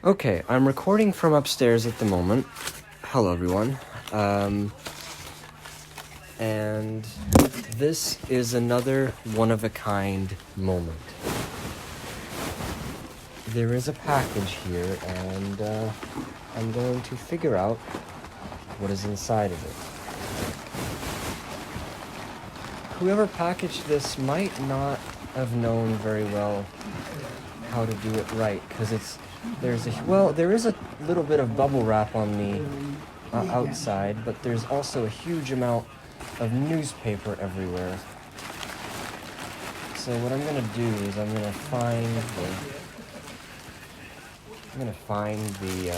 Okay, I'm recording from upstairs at the moment. Hello, everyone. And this is another one-of-a-kind moment. There is a package here, and I'm going to figure out what is inside of it. Whoever packaged this might not have known very well how to do it right, because there is a little bit of bubble wrap on the outside, but there's also a huge amount of newspaper everywhere. So what I'm gonna do is I'm gonna find the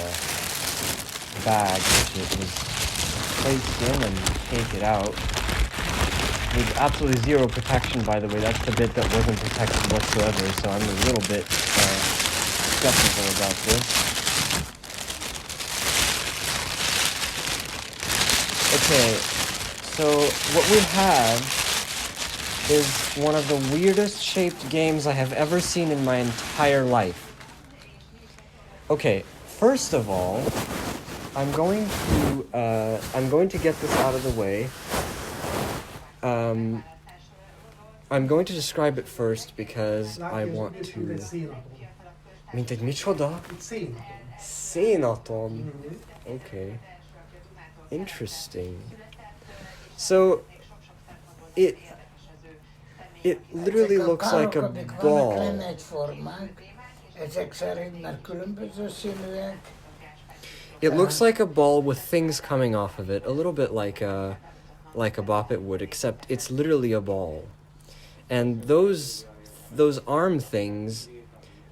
bag which it was placed in and take it out. With absolutely zero protection, by the way. That's the bit that wasn't protected whatsoever, so I'm a little bit skeptical about this. Okay, so what we have is one of the weirdest shaped games I have ever seen in my entire life. Okay, first of all, I'm going to get this out of the way. I'm going to describe it first because I want to... Mint egy micsoda? Szénatom. Okay. Interesting. So, it literally looks like a ball. It looks like a ball with things coming off of it, a little bit like a bop it would, except it's literally a ball. And those arm things,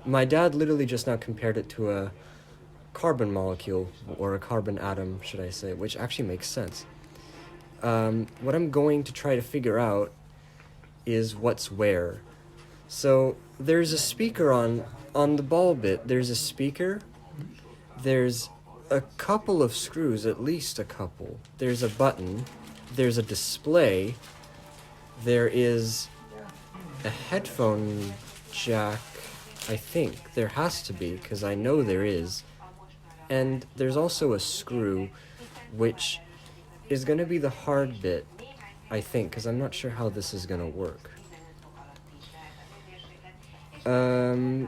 my dad literally just now compared it to a carbon molecule, or a carbon atom, should I say, which actually makes sense. What I'm going to try to figure out is what's where. So there's a speaker on the ball bit. There's a speaker. There's a couple of screws, at least a couple. There's a button. There's a display. There is a headphone jack, I think. There has to be, because I know there is. And there's also a screw, which is going to be the hard bit, I think, because I'm not sure how this is going to work.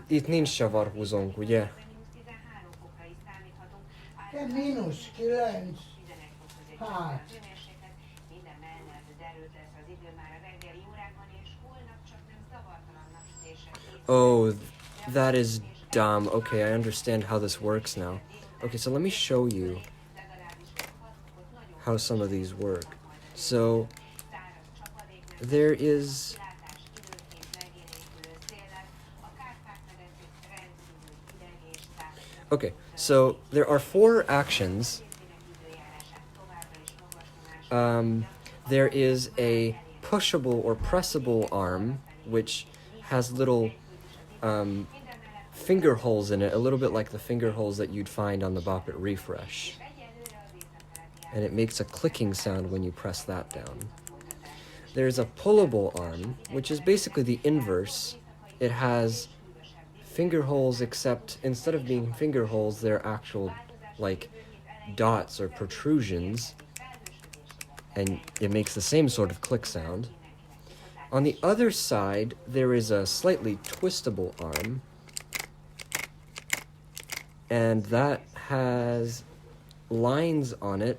Itt nincs csavarhúzónk, ugye? -9. Hát. Oh, that is dumb. Okay, I understand how this works now. Okay, so let me show you how some of these work. So, there is... Okay, so there are 4 actions. There is a pushable or pressable arm, which has little finger holes in it, a little bit like the finger holes that you'd find on the Bop It Refresh. And it makes a clicking sound when you press that down. There's a pullable arm, which is basically the inverse. It has finger holes, except instead of being finger holes, they're actual, like, dots or protrusions. And it makes the same sort of click sound. On the other side, there is a slightly twistable arm, and that has lines on it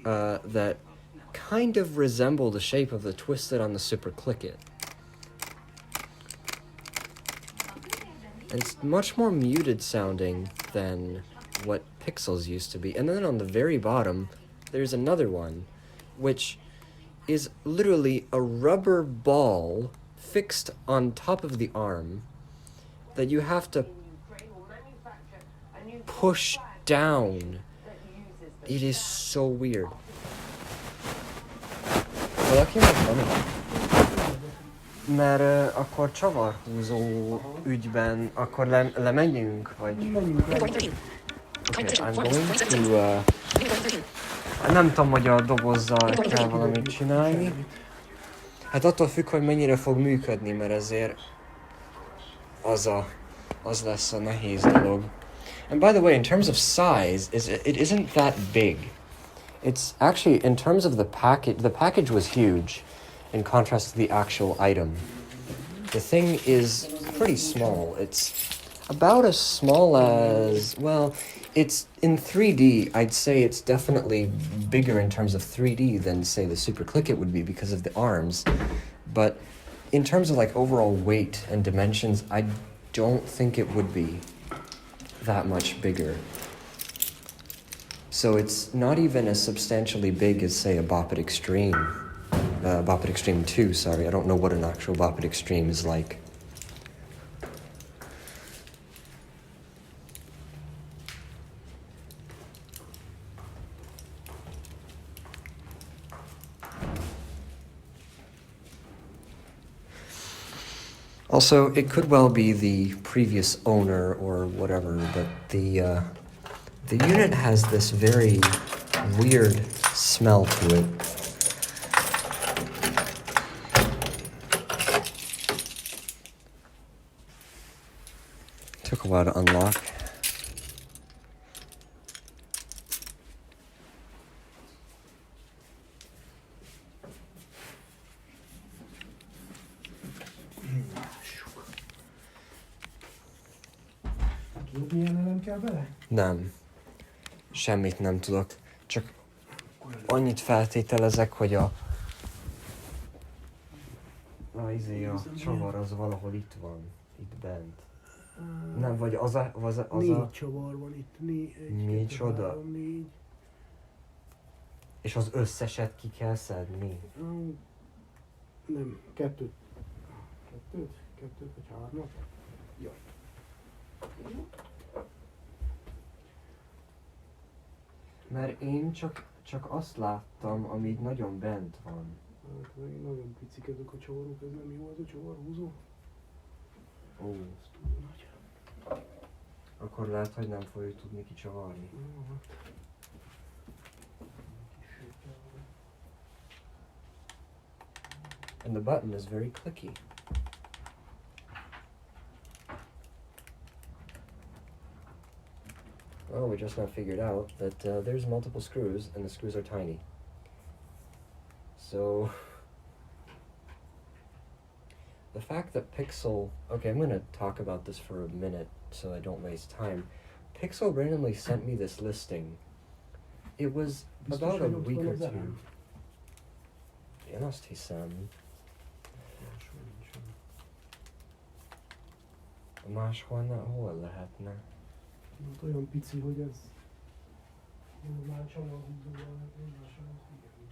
that kind of resemble the shape of the twisted on the Super Click It. And it's much more muted sounding than what Pixels used to be. And then on the very bottom, there's another one, which is literally a rubber ball fixed on top of the arm that you have to push down. It is so weird. Valaki megvan? Mert akkor csavarhúzó ügyben, akkor lemegyünk, vagy... Okay, I'm going to... Nem tudom, hogy a dobozzal kell valamit csinálni. Hát attól függ, hogy mennyire fog működni, mert ezért az lesz a nehéz dolog. And by the way, in terms of size, it isn't that big. It's actually, in terms of the package was huge in contrast to the actual item. The thing is pretty small. It's about as small as, well, it's in 3D, I'd say it's definitely bigger in terms of 3D than, say, the Super Click It would be because of the arms. But in terms of like overall weight and dimensions, I don't think it would be that much bigger. So it's not even as substantially big as, say, a Bop It Extreme. Bop It Extreme 2, sorry. I don't know what an actual Bop It Extreme is like. Also, it could well be the previous owner or whatever, but the unit has this very weird smell to it. Took a while to unlock. Tudod, milyen elem kell bele? Nem. Semmit nem tudok. Csak annyit feltételezek, hogy a csavar az valahol itt van. Itt bent. Nem, vagy az a... Négy csavar van itt. Micsoda? 3, 4. És az összeset ki kell szedni? Nem, kettőt vagy 3-at? Jaj. Mert én csak azt láttam, ami így nagyon bent van. Hát, nagyon picik ezek a csavarok, ez nem jó ez a csavarhúzó. Ó. Ez túl nagy. Akkor lehet, hogy nem fogjuk tudni kicsavarni. And the button is very clicky. Well, we just now figured out that there's multiple screws, and the screws are tiny. So, the fact that Pixel... Okay, I'm going to talk about this for a minute so I don't waste time. Pixel randomly sent me this listing. It was about a week or two. Én azt hiszem. Máshol hol lehetne? Hát olyan pici, hogy ez normál csavarhúzóval egymással figyelni.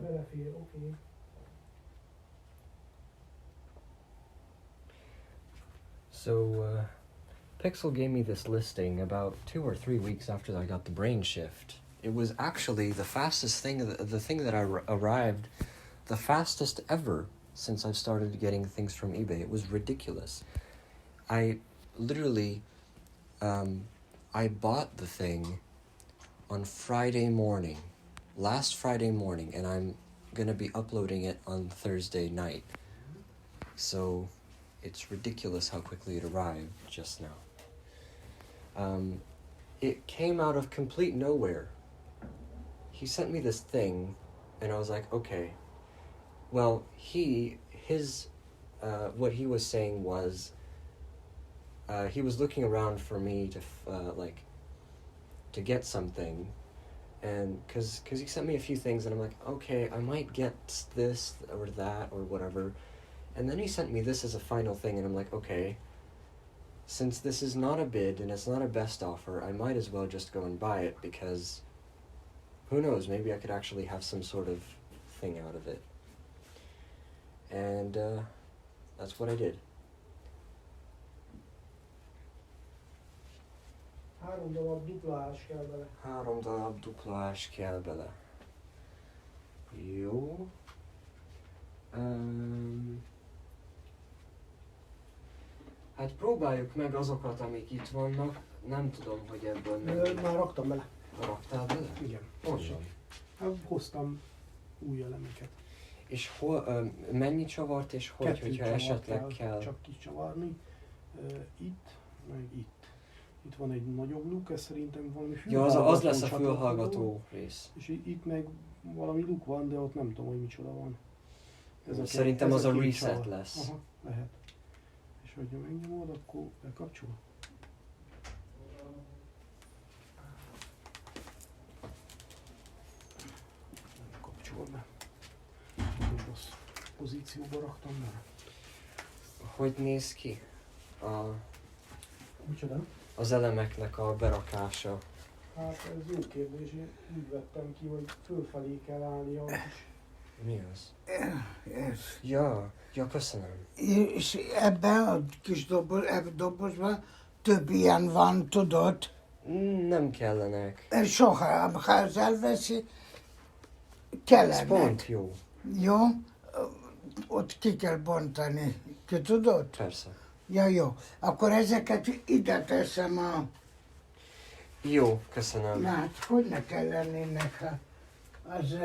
Belefér, oké. So, Pixel gave me this listing about 2 or 3 weeks after I got the brain shift. It was actually the fastest thing, the thing that arrived the fastest ever since I've started getting things from eBay. It was ridiculous. I literally, I bought the thing on Friday morning, last Friday morning, and I'm gonna be uploading it on Thursday night. So, it's ridiculous how quickly it arrived just now. It came out of complete nowhere. He sent me this thing, and I was like, okay. Well, what he was saying was, he was looking around for me to get something, and cause he sent me a few things, and I'm like, okay, I might get this or that or whatever, and then he sent me this as a final thing, and I'm like, okay, since this is not a bid and it's not a best offer, I might as well just go and buy it, because who knows, maybe I could actually have some sort of thing out of it. And that's what I did. 3 darab dupla ás kell bele. 3 darab dupla ás kell bele. Jó. Hát próbáljuk meg azokat, amik itt vannak. Nem tudom, hogy ebből Már raktam bele. Raktál bele? Igen. Honnan? Hát hoztam új elemeket. És mennyi csavart és hogy, Kettő hogyha csavart esetleg kell? csak kicsavarni. Itt, meg itt. Itt van egy nagyobb luk, ez szerintem valami Ja, fülhallgató az lesz a csatlakozó. fülhallgató rész. És itt meg valami luk van, de ott nem tudom, hogy micsoda van. Szerintem ez az a két reset csavar. lesz. Aha, lehet. És hogyha megnyomod, akkor bekapcsol. Nem kapcsol be. Nagyon rossz pozícióba raktam bele. Hogy néz ki Micsoda? az elemeknek a berakása? Hát ez jó kérdés, én úgy vettem ki, hogy fölfelé kell állni a kis... Mi az? Ez. Ja, köszönöm. És ebben a kis dobozban több ilyen van, tudod? Nem kellenek. Soha, ha ez elveszi, Ez kellene. pont jó. Jó? Ott ki kell bontani. Ki tudod? Persze. Ja, jó. Akkor ezeket ide teszem a... Jó, köszönöm. Na hát, hogy ne kellenének, ha az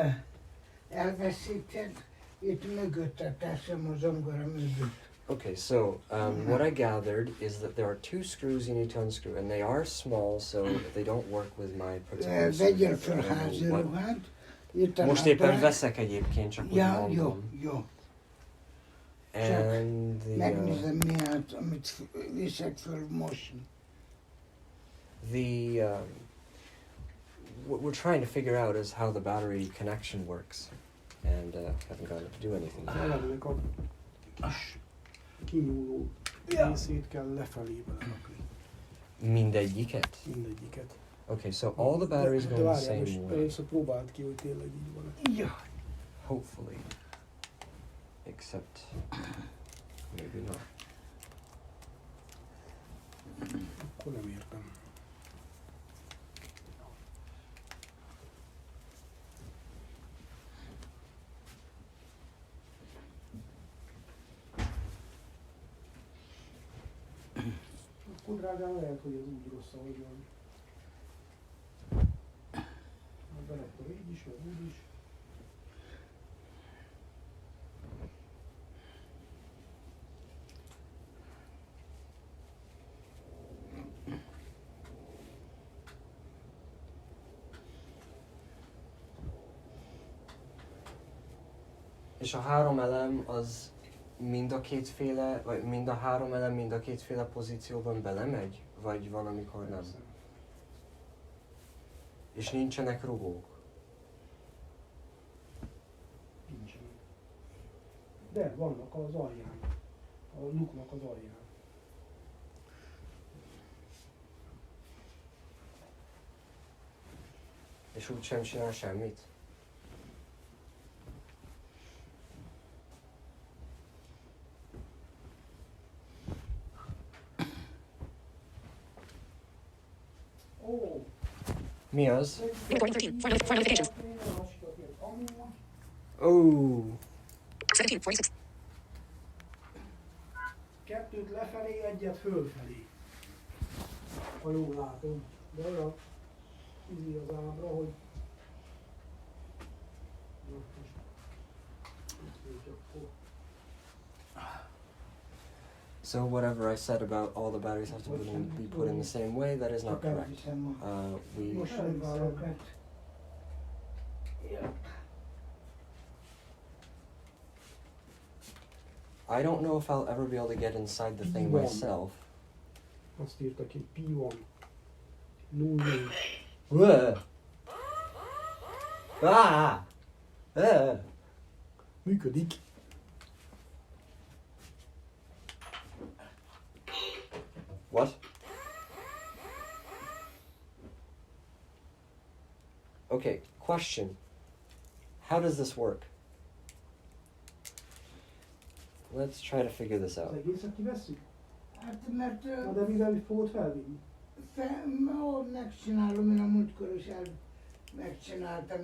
elveszíted? Itt mögötte teszem a zongora mögött. Okay, so what I gathered is that there are 2 screws you need to unscrew, and they are small, so they don't work with my particular Vegyél circuit. föl I don't know házi what- ruhát. Itt a Most éppen naprány. veszek egyébként, csak úgy Ja, mondom. jó. And Megnézem miért, amit viszek föl most. what we're trying to figure out is how the battery connection works, and haven't gotten to do anything yet. Valaminek a kis kinyúló részét kell lefelé belerakni. Mindegyiket? Mindegyiket. Okay, so all the batteries go in the várjál, same most way. először próbáld ki, hogy tényleg így van. Ja. Hopefully. Except maybe not. Akkor nem értem. Akkor drágám, lehet, hogy ez úgy rossz, ahogy van. Belektor így is, vagy úgy is. És a 3 elem az mind a kétféle, vagy mind a 3 elem mind a kétféle pozícióban belemegy? Vagy van, amikor nem? És nincsenek rugók? Nincsen. De vannak az alján. A luknak az alján. És úgy sem csinál semmit? Ó! Mi az? Report 13. For notifications. Oh, 17. 46. Kettőt lefelé, egyet fölfelé. Ha jól látom. De olyan ízi az ábra, hogy... Na, most... Itt még akkor... so whatever I said about all the batteries have to be put in the same way, that is not Csak correct. elviszem a We mosóvárokat. Ja. I don't know if I'll ever be able to get inside the thing P1. myself. Azt írta ki, P1. 0. Működik. What? Okay, question. How does this work? Let's try to figure this Az out. egészet kivesszük? Hát mert Na de mivel fogod felvinni? megcsinálom, én a múltkor is megcsináltam,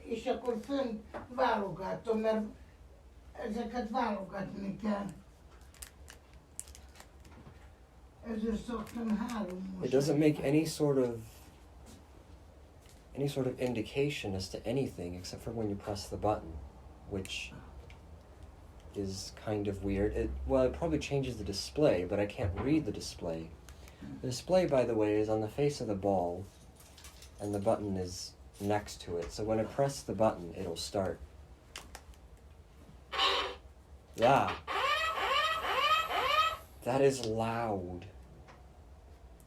és akkor fönn válogatom, mert ezeket válogatni kell. Ezért szoktam 3 It doesn't make any sort of indication as to anything except for when you press the button, which is kind of weird. It probably changes the display, but I can't read the display. The display, by the way, is on the face of the ball, and the button is next to it. So when I press the button, it'll start. Yeah. That is loud.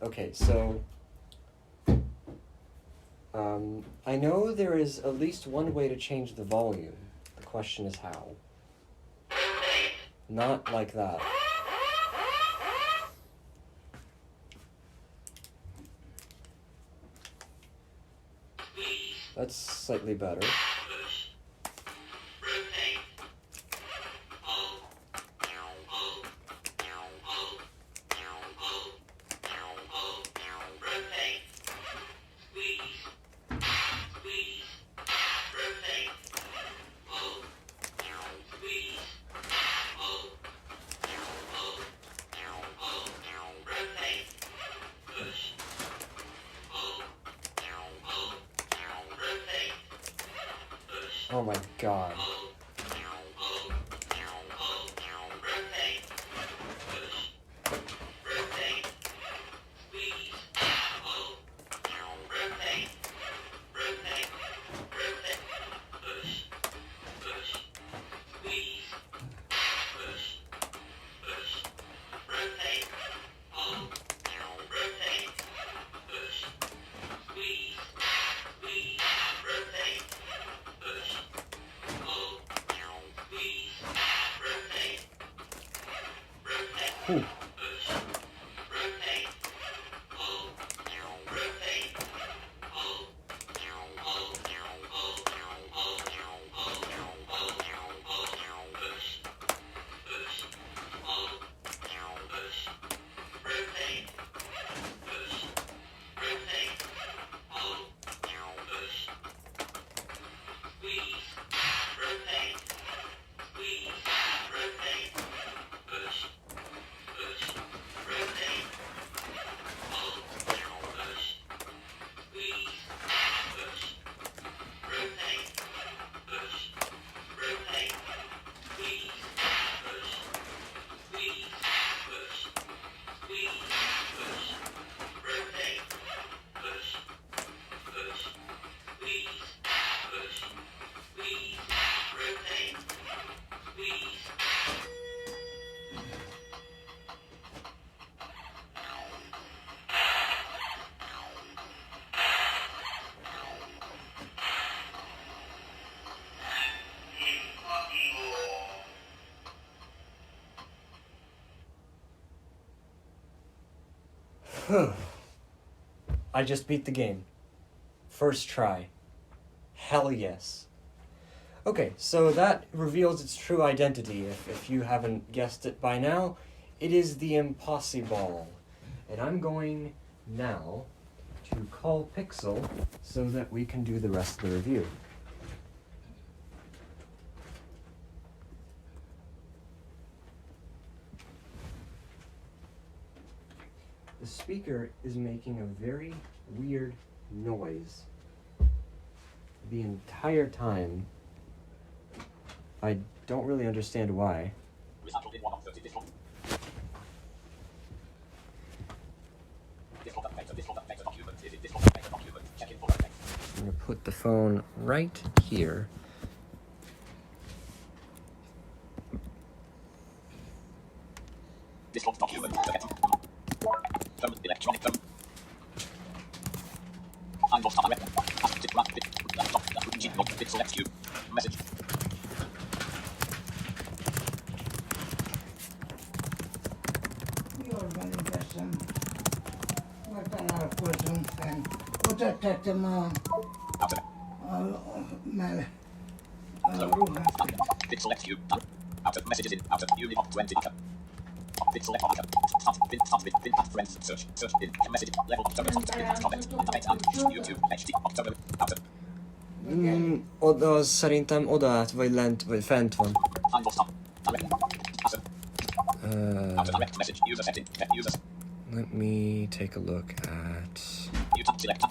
Okay, so I know there is at least one way to change the volume. The question is how. Not like that. That's slightly better. Oh my god. Whew. I just beat the game. First try. Hell yes. Okay, so that reveals its true identity. If you haven't guessed it by now, it is the Impossiball. And I'm going now to call Pixel so that we can do the rest of the review. The speaker is making a very weird noise the entire time. I don't really understand why. I'm going to put the phone right here. Electronic phone. I'm not direct. It selects you. Message. Organization. What an person can put a tetema. Mal. It selects you. Out of messages in. Out of unit of 20. It select friends search in message level comment YouTube HD October out of oda szerintem oda át, vagy lent, vagy fent van. Direct message user setting users. Let me take a look at select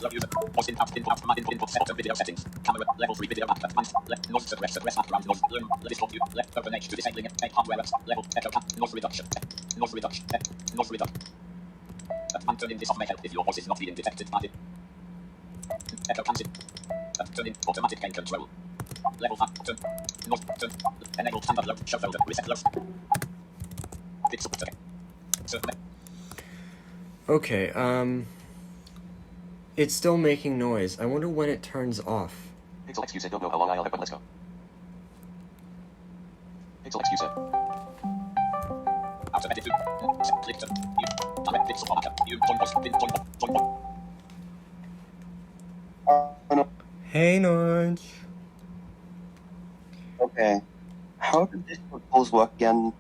Love user. Voice input set to video settings. Camera level 3 video app. Advanced. Noise suppress background noise. Learn. List of you. Left open H to disabling it. Make hardware apps. Level echo noise reduction. Noise reduction. Noise reduction. Turn in this off may help if your voice is not being detected by the echo cancel. Turn in automatic gain control. Level 5. Turn. Noise. Turn. Enable standard load. Show folder. Reset load. Okay, it's still making noise. I wonder when it turns off. Pixel excuse it, don't know how long I'll have, but let's go. Pixel excuse it. Out of edit 2. Click to. Direct pixel format. You join voice. Join. Hey, Nudge. Okay. How did this proposal work again?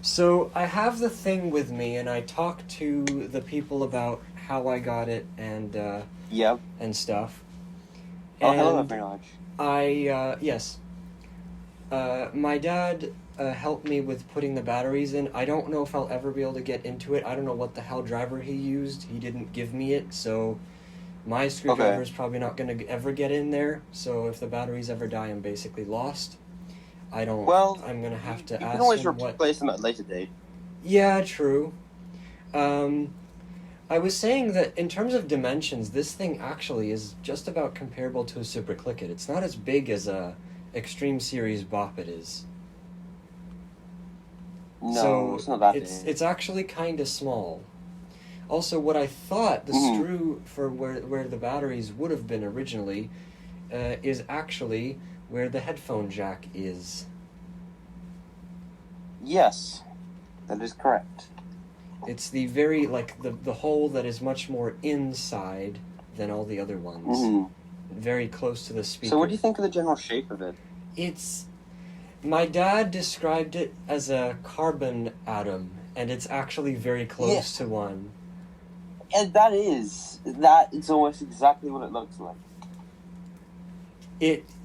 So, I have the thing with me, and I talked to the people about how I got it and, Yep. and stuff. Oh, hello, And Bernard. yes. My dad helped me with putting the batteries in. I don't know if I'll ever be able to get into it. I don't know what the hell driver he used. He didn't give me it, so my screwdriver is probably not going to ever get in there. So if the batteries ever die, I'm basically lost. I don't. Well, I'm gonna have to You ask can always him what. replace them at a later date. Yeah, true. I was saying that in terms of dimensions, this thing actually is just about comparable to a Super Click-It. It's not as big as a Extreme Series Bop It is. No, So it's not that it's big. it's actually kind of small. Also, what I thought the screw for where the batteries would have been originally is actually where the headphone jack is. Yes, that is correct. It's the very, like, the hole that is much more inside than all the other ones. Mhm. Very close to the speaker. So what do you think of the general shape of it? It's... My dad described it as a carbon atom, and it's actually very close to one. And that it's almost exactly what it looks like.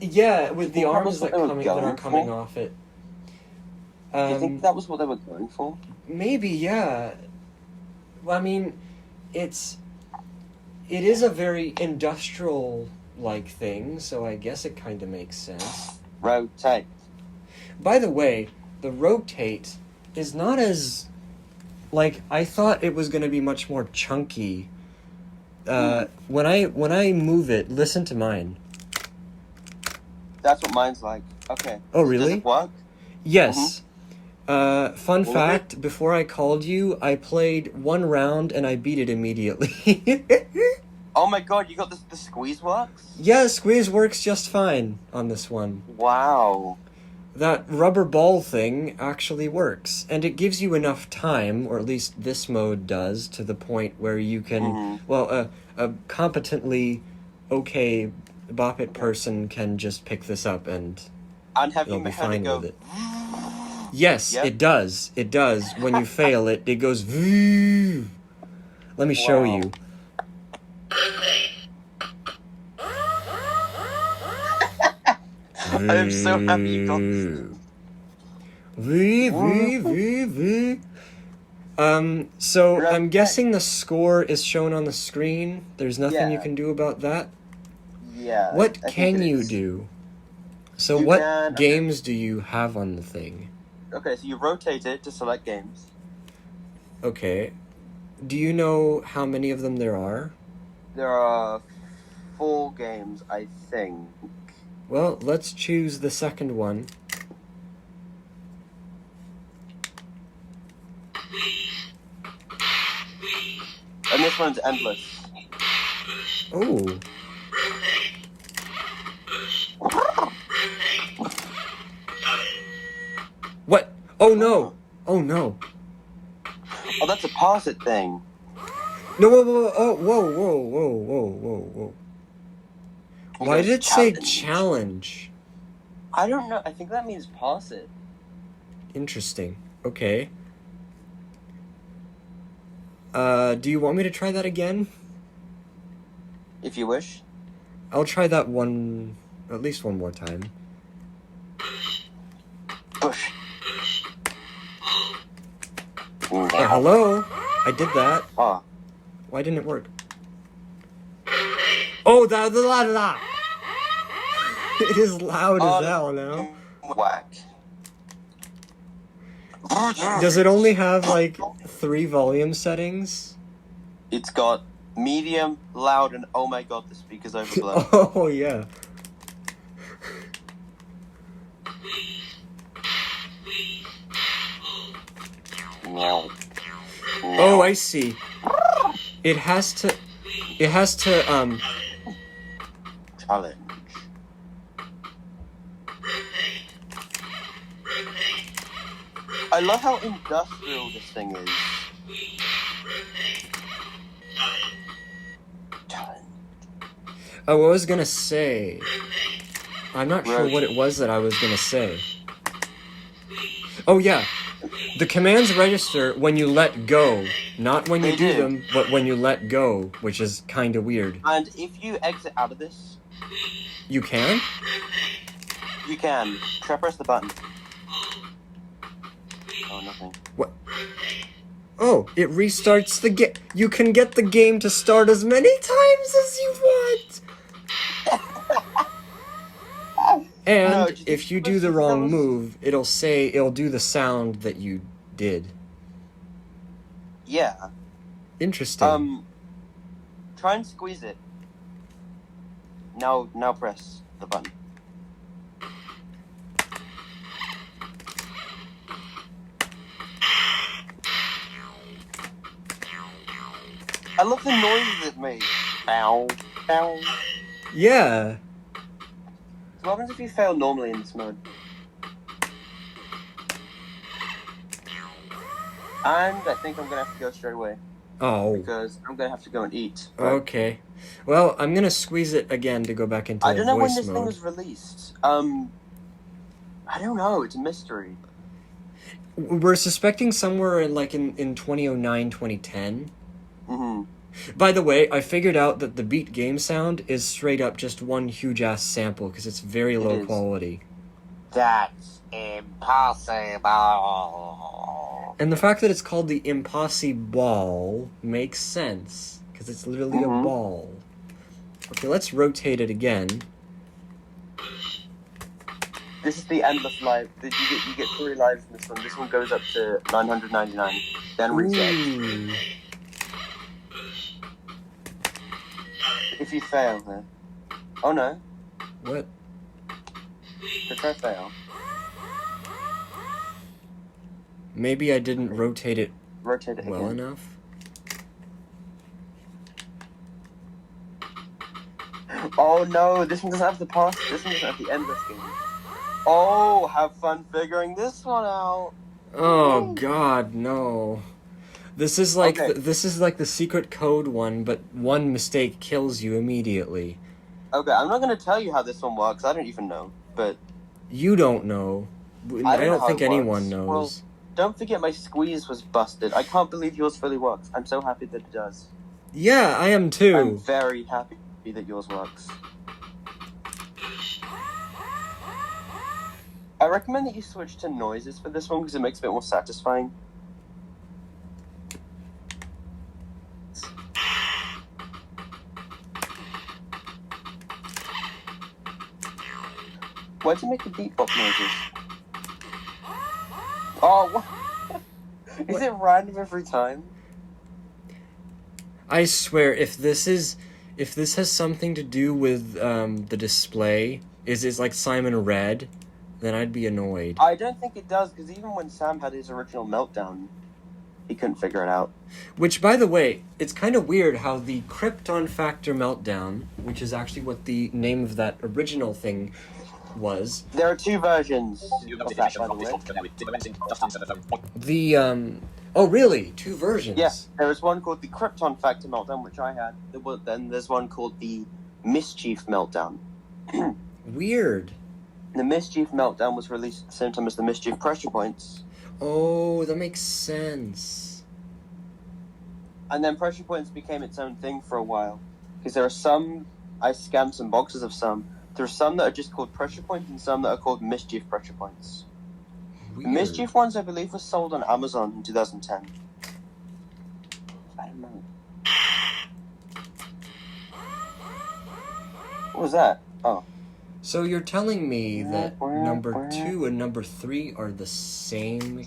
Yeah, with the think that arms was that what they were are going coming for? off it. Do you think that was what they were going for? Maybe, yeah. Well, I mean, it is a very industrial-like thing, so I guess it kind of makes sense. Rotate. By the way, the rotate is not as... Like, I thought it was going to be much more chunky. When I move it, listen to mine. That's what mine's like. Okay. Oh, really? Does it work? Yes. Fun Will fact, before I called you, I played one round and I beat it immediately. Oh my god, you got the squeeze works? Yeah, squeeze works just fine on this one. Wow. That rubber ball thing actually works, and it gives you enough time, or at least this mode does, to the point where you can, a competently okay Bop It person can just pick this up and And have they'll you be had it fine go... with it. Yes, Yep. it does. It does. When you fail it, it goes... Let me show Wow. you. I am so happy you got this. So Right. I'm guessing the score is shown on the screen. There's nothing you Yeah. can do about that. Yeah. What I think can it you is. do? So You what can- games do you have on the thing? Okay, so you rotate it to select games. Okay. Do you know how many of them there are? There are 4 games, I think. Well, let's choose the second one. And this one's endless. Oh. What? Oh no! Oh no! Oh, that's a pass it thing. No! Whoa! Whoa! Oh! Whoa! Whoa! Whoa! Whoa! Whoa! Whoa! Why did it say challenge? I don't know. I think that means pass it. Interesting. Okay. Do you want me to try that again? If you wish. I'll try that one, at least one more time. Push. Hello? I did that. Ah. Why didn't it work? Oh, da. It is loud as hell now. Whack. Does it only have like 3 volume settings? It's got medium, loud, and oh my god, the speaker's overblown. Oh yeah. Meow. Oh, I see. It has to Challenge. I love how industrial this thing is. Challenge. Oh, what I was gonna say. I'm not sure what it was that I was gonna say. Oh yeah. The commands register when you let go. Not when you They do do. them, but when you let go, which is kinda weird. And if you exit out of this, You can? you can. Try press the button. Oh, nothing. What? Oh, it restarts the game. You can get the game to start as many times as you want. And No, just if you push do the the wrong cells. move, it'll do the sound that you did. Yeah. Interesting. Try and squeeze it. Now press the button. I love the noises it makes. Ow, ow. Yeah. So what happens if you fail normally in this mode? And I think I'm gonna have to go straight away Oh. because I'm gonna have to go and eat. Okay. Well, I'm gonna squeeze it again to go back into I don't know when voice this thing mode. was released. I don't know. It's a mystery. We're suspecting somewhere in 2009, 2010. Mm-hmm. By the way, I figured out that the beat game sound is straight up just one huge ass sample because it's very low is. quality. That's impossible. And the fact that it's called the Impossiball makes sense because it's literally a Mhm. ball. Okay, let's rotate it again. This is the endless life. You get 3 lives in this one. This one goes up to 999. Then reset. Ooh. If you fail, then. Oh no. What? Try fail. Maybe I didn't rotate it Rotate it well again. enough. Oh no, this one doesn't have the pass. This one doesn't have the endless game. Oh, have fun figuring this one out. Oh God, no! This is like Okay. this is like the secret code one, but one mistake kills you immediately. Okay, I'm not gonna tell you how this one works. I don't even know. But You don't know. I know don't how think it anyone works. knows. Well, don't forget my squeeze was busted. I can't believe yours fully works. I'm so happy that it does. Yeah, I am I'm too. very happy that yours works. I recommend that you switch to noises for this one because it makes it a bit more satisfying. Why'd you make the beatbox noises? Oh, what? Is it random every time? I swear, if this has something to do with the display, is like Simon Red, then I'd be annoyed. I don't think it does, because even when Sam had his original meltdown, he couldn't figure it out. Which, by the way, it's kind of weird how the Krypton Factor Meltdown, which is actually what the name of that original thing was, There are 2 versions New of that, notification by the from this way. functionality. Implementing. Just answer the phone. the oh really? 2 versions? Yeah, there is one called the Krypton Factor Meltdown, which I had. Then there's one called the Mischief Meltdown. Weird. The Mischief Meltdown was released at the same time as the Mischief Pressure Points. Oh, that makes sense. And then Pressure Points became its own thing for a while. Because there are some, I scanned some boxes of some. There are some that are just called Pressure Points and some that are called Mischief Pressure Points. The Weird. Mischief ones, I believe, were sold on Amazon in 2010. I don't know. What was that? Oh. So you're telling me that number 2 and number 3 are the same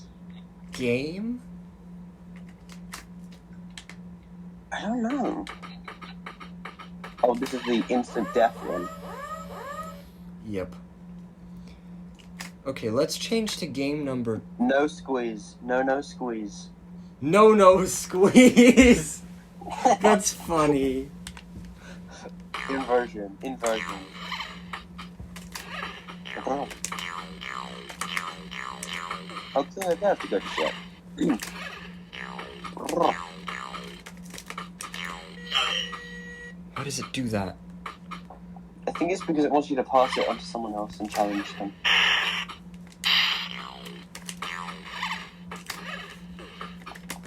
game? I don't know. Oh, this is the instant death one. Yep. Okay, let's change to game number... No squeeze. No squeeze. No squeeze! That's funny. Inversion. Oh. Okay, I have to go to shit. How does it do that? I think it's because it wants you to pass it on to someone else and challenge them.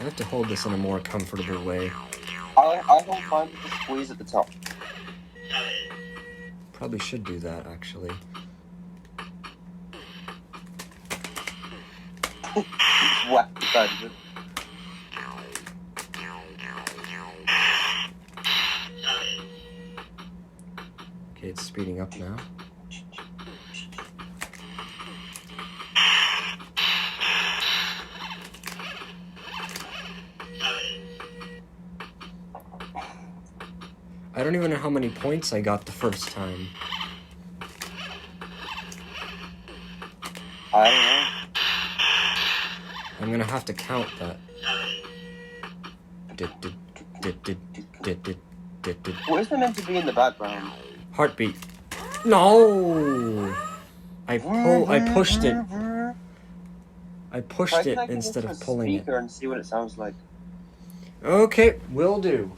I have to hold this in a more comfortable way. I hold fine with the squeeze at the top. Probably should do that, actually. Just whack the side of it. Okay, it's speeding up now. I don't even know how many points I got the first time. I don't know. I'm gonna have to count that. What is there meant to be in the background? Heartbeat. No! I pushed it. I pushed Try it connecting instead to of a pulling it. speaker and see what it sounds like. Okay, will do.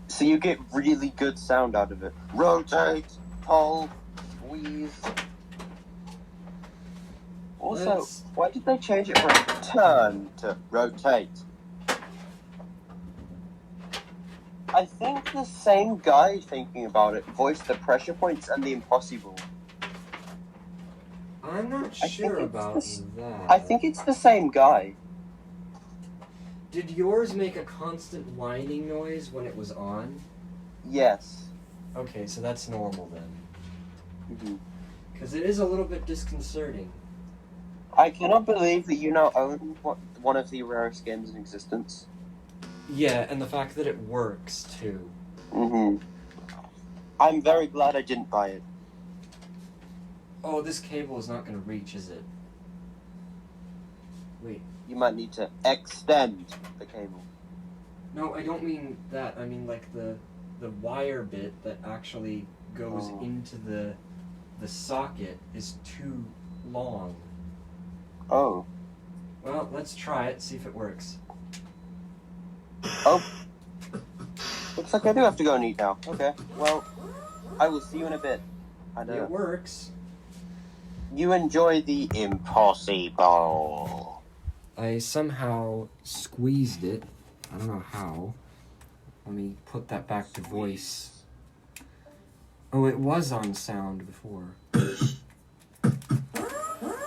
So you get really good sound out of it. Rotate, pull, squeeze. Also, Let's- why did they change it from turn to rotate? I think the same guy thinking about it voiced the pressure points and the impossible. I'm not I think sure it's about that. I think it's the same guy. Did yours make a constant whining noise when it was on? Yes. Okay, so that's normal then. Mhm. Because it is a little bit disconcerting. I cannot believe that you now own one of the rarest games in existence. Yeah, and the fact that it works too. I'm very glad I didn't buy it. Oh, this cable is not going to reach, is it? Wait. You might need to extend the cable. No, I don't mean that. I mean like the wire bit that actually goes into the socket is too long. Oh. Well, let's try it, see if it works. Oh. Looks like I do have to go and eat now. Okay. Well, I will see you in a bit. I know. It works. You enjoy the impossible. I somehow squeezed it. I don't know how. Let me put that back to voice. Oh, it was on sound before.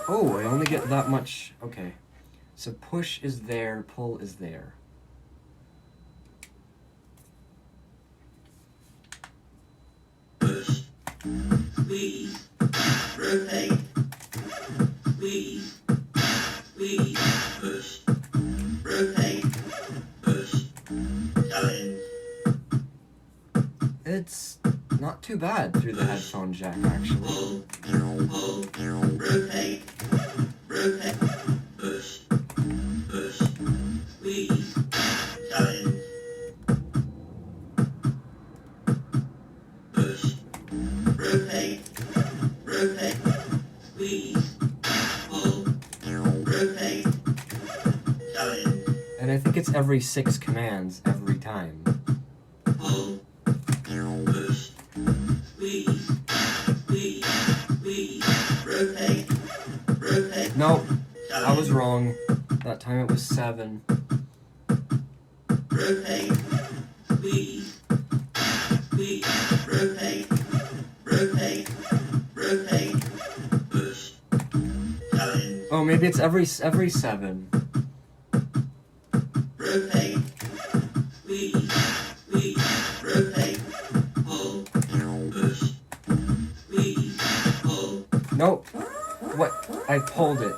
Oh, I only get that much. Okay. So push is there, pull is there. Squeeze, rotate, squeeze, squeeze, push, rotate, push, challenge. It's not too bad through the headphone jack, actually. Pull, rotate, rotate, push, push, squeeze, challenge. Push, rotate, rotate, squeeze, pull, rotate, challenge. And I think it's every 6 commands every time. Pull, push, squeeze, squeeze, squeeze, rotate, rotate. Nope, I was wrong. That time it was 7. Rotate, squeeze, squeeze, rotate, rotate, rotate, push, challenge. Oh, maybe it's every 7. Rotate, squeeze, squeeze, rotate, pull, push, Nope. What? I pulled it.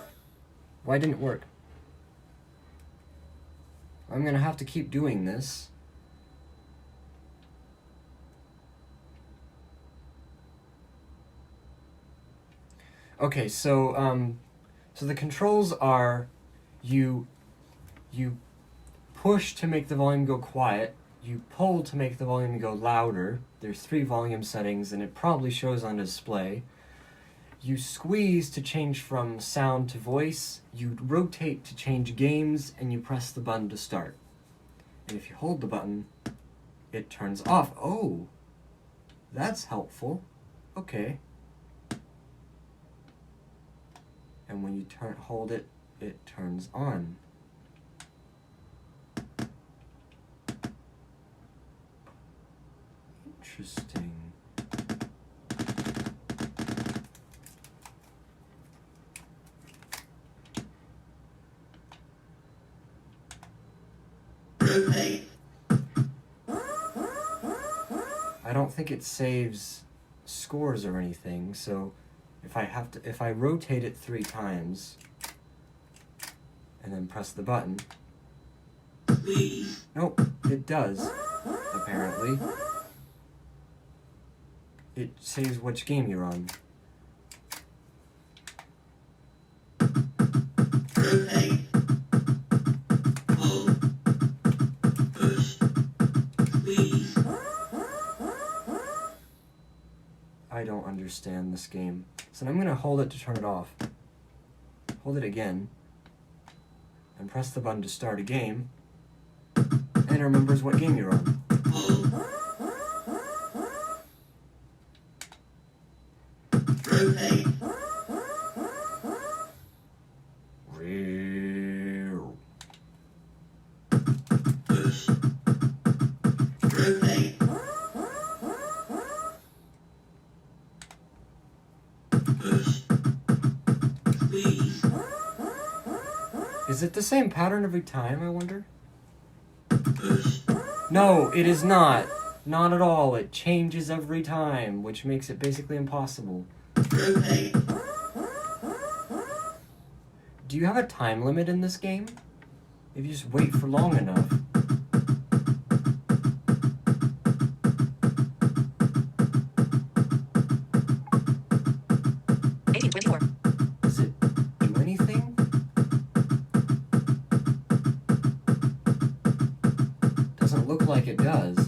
Why didn't it work? I'm gonna have to keep doing this. Okay, so the controls are you push to make the volume go quiet, you pull to make the volume go louder. There's 3 volume settings and it probably shows on display. You squeeze to change from sound to voice, you rotate to change games, and you press the button to start. And if you hold the button, it turns off. Oh, that's helpful. Okay. And when you hold it, it turns on. Interesting. Rotate. I don't think it saves scores or anything, so if I rotate it 3 times and then press the button. Squeeze. Nope, it does, apparently. It saves which game you're on. Rotate. Pull. Push. Squeeze. I don't understand this game. So I'm gonna hold it to turn it off. Hold it again. And press the button to start a game. And it remembers what game you're on. Pull. Rotate. Push. Rotate. Push. Squeeze. Is it the same pattern every time, I wonder? Push. No, it is not. Not at all. It changes every time, which makes it basically impossible. Rotate. Do you have a time limit in this game? If you just wait for long enough. 1824. Does it do anything? Doesn't look like it does.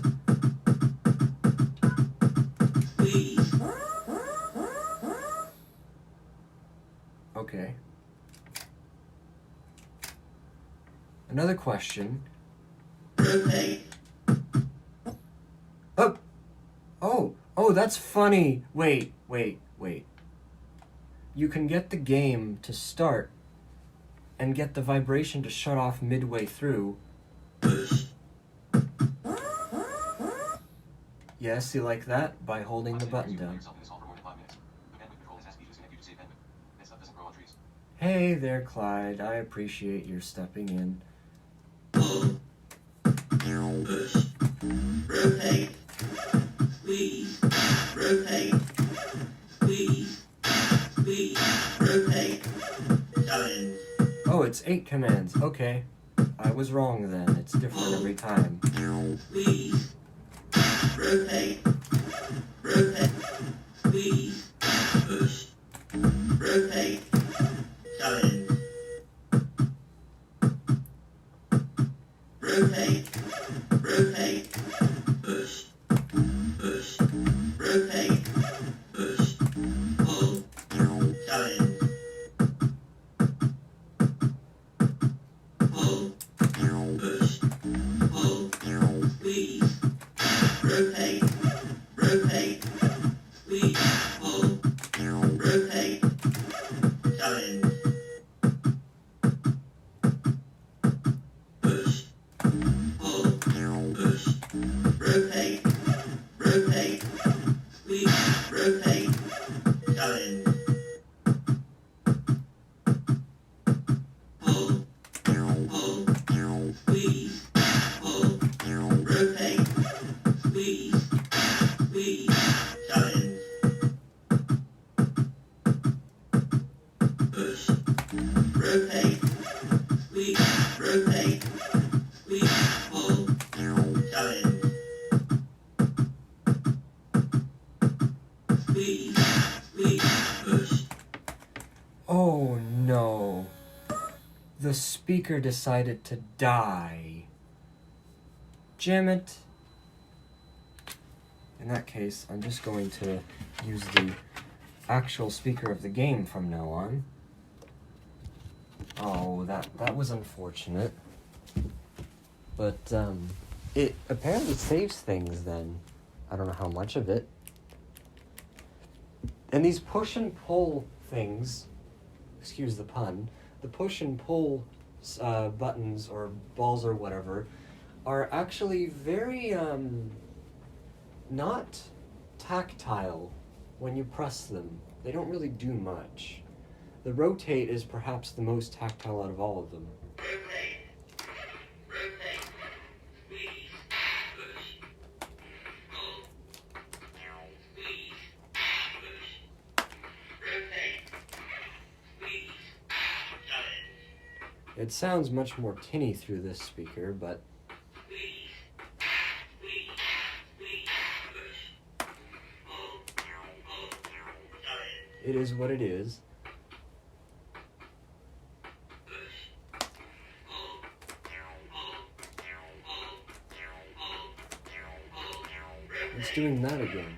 Squeeze. Okay. Another question. Rotate. Oh, that's funny. Wait. You can get the game to start and get the vibration to shut off midway through. Push. Yes, you like that? By holding the button down. Hey there, Clyde. I appreciate your stepping in. Pull. Push. Rotate. Squeeze. Rotate. Squeeze. Squeeze. Rotate. Challenge. Oh, it's 8 commands. Okay. I was wrong then. It's different every time. Squeeze. Rotate. Rotate. Squeeze. Push. Rotate. Challenge. Rotate. Rotate. Push. Push. Rotate. Push. Pull. Challenge. Pull. Push. Pull. Squeeze. Rotate. Rotate. Squeeze. Pull. rotate, squeeze, rotate, squeeze, pull, silence. Squeeze, squeeze, push. Oh no. The speaker decided to die. Damn it. In that case, I'm just going to use the actual speaker of the game from now on. Oh, that was unfortunate. But, it apparently saves things then. I don't know how much of it. And these push and pull things, excuse the pun, the push and pull buttons or balls or whatever are actually very, not tactile when you press them. They don't really do much. The rotate is perhaps the most tactile out of all of them. Rotate, rotate, squeeze, push, pull, squeeze, push, rotate, squeeze, silence. It sounds much more tinny through this speaker, but Squeeze, squeeze, squeeze, push, pull, silence. it is what it is. It's doing that again.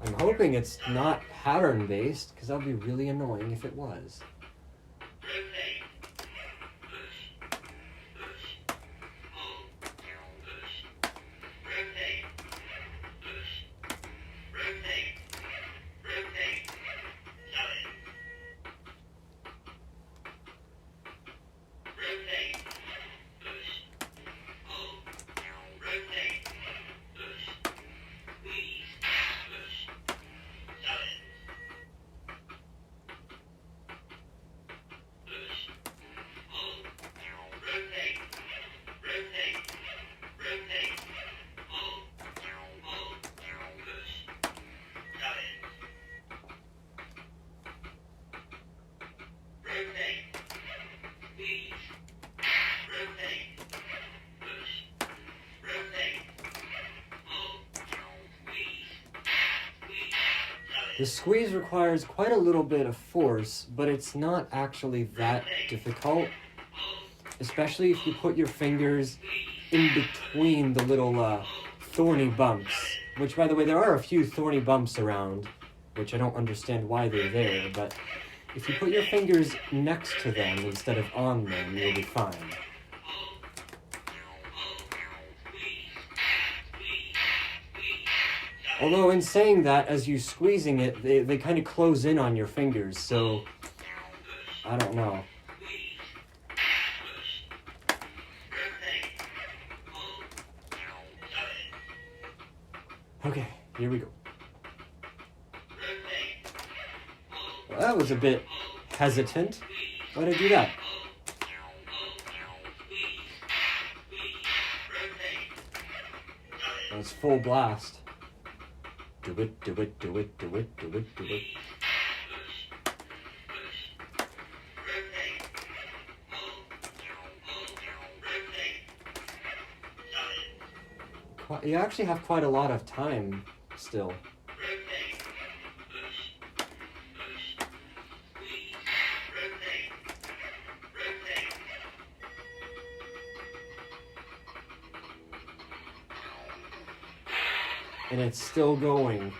I'm hoping it's not pattern-based, because that would be really annoying if it was. Rotate, push, push, pull, push, rotate, push, rotate, rotate, silence. Rotate, push, pull, rotate, push, squeeze, push, silence. Push, pull, rotate, rotate, rotate, pull, push, silence. Rotate, squeeze, rotate, push, rotate, pull, squeeze, silence. The squeeze requires quite a little bit of force, but it's not actually that difficult. Especially if you put your fingers in between the little thorny bumps. Which, by the way, there are a few thorny bumps around, which I don't understand why they're there, but if you put your fingers next to them instead of on them, you'll be fine. Although in saying that, as you squeezing it, they kind of close in on your fingers, so I don't know. Okay, here we go. Well, that was a bit hesitant. Why'd I do that? That was full blast. Do it, do it, do it, do it, do it, do it. You actually have quite a lot of time still. And it's still going.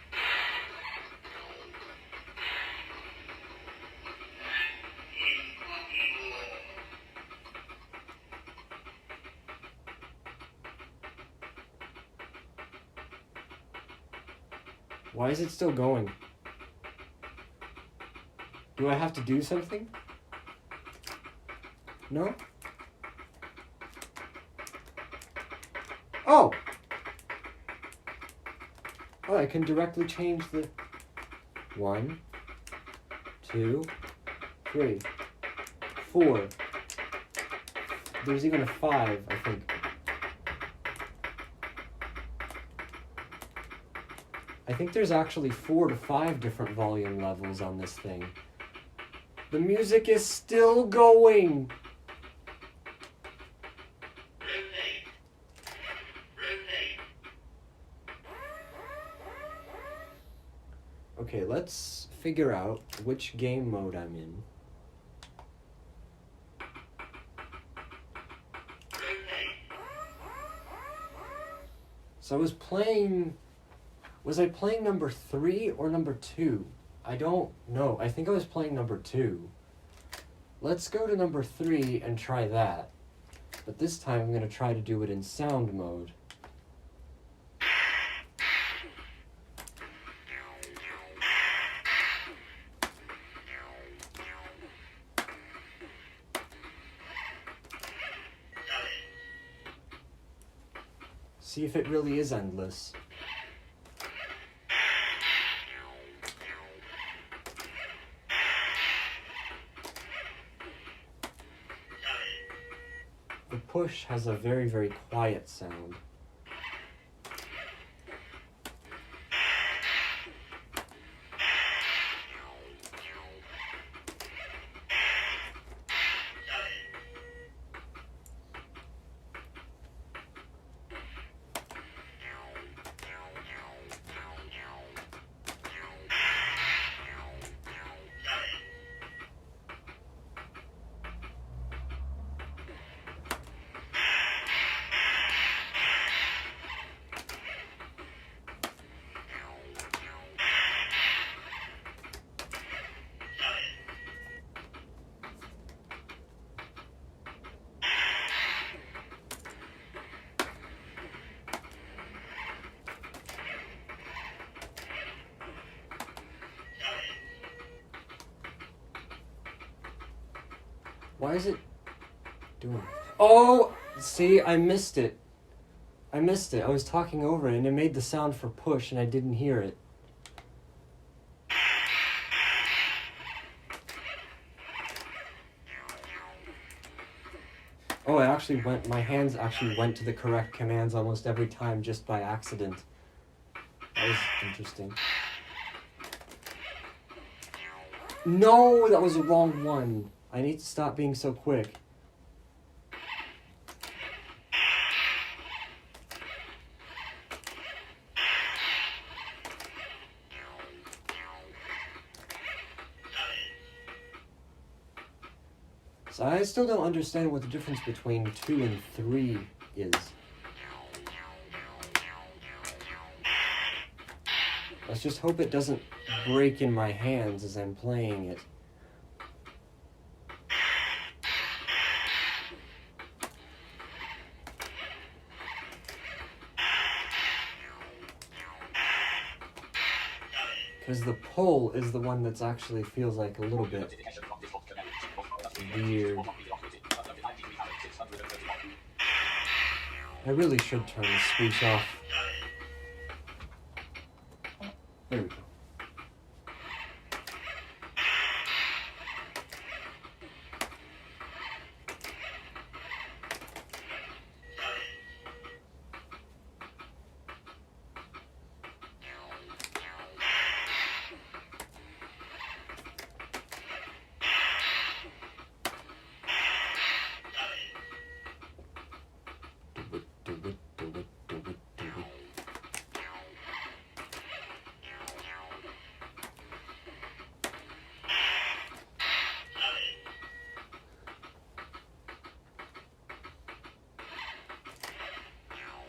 Why is it still going? Do I have to do something? No? Oh! Oh, I can directly change the 1, 2, 3, 4. There's even a 5, I think. I think there's actually 4 to 5 different volume levels on this thing. The music is still going. Rotate. Rotate. Okay, let's figure out which game mode I'm in. So I was playing... Was I playing number 3 or number 2? I don't know. I think I was playing number 2. Let's go to number 3 and try that. But this time I'm going to try to do it in sound mode. See if it really is endless. The push has a very, very quiet sound. Why is it doing... Oh! See, I missed it. I missed it. I was talking over it and it made the sound for push and I didn't hear it. Oh, it actually went... My hands actually went to the correct commands almost every time just by accident. That was interesting. No! That was the wrong one. I need to stop being so quick. So I still don't understand what the difference between 2 and 3 is. Let's just hope it doesn't break in my hands as I'm playing it. Because the pull is the one that's actually feels like a little bit weird. I really should turn the speech off. There we go.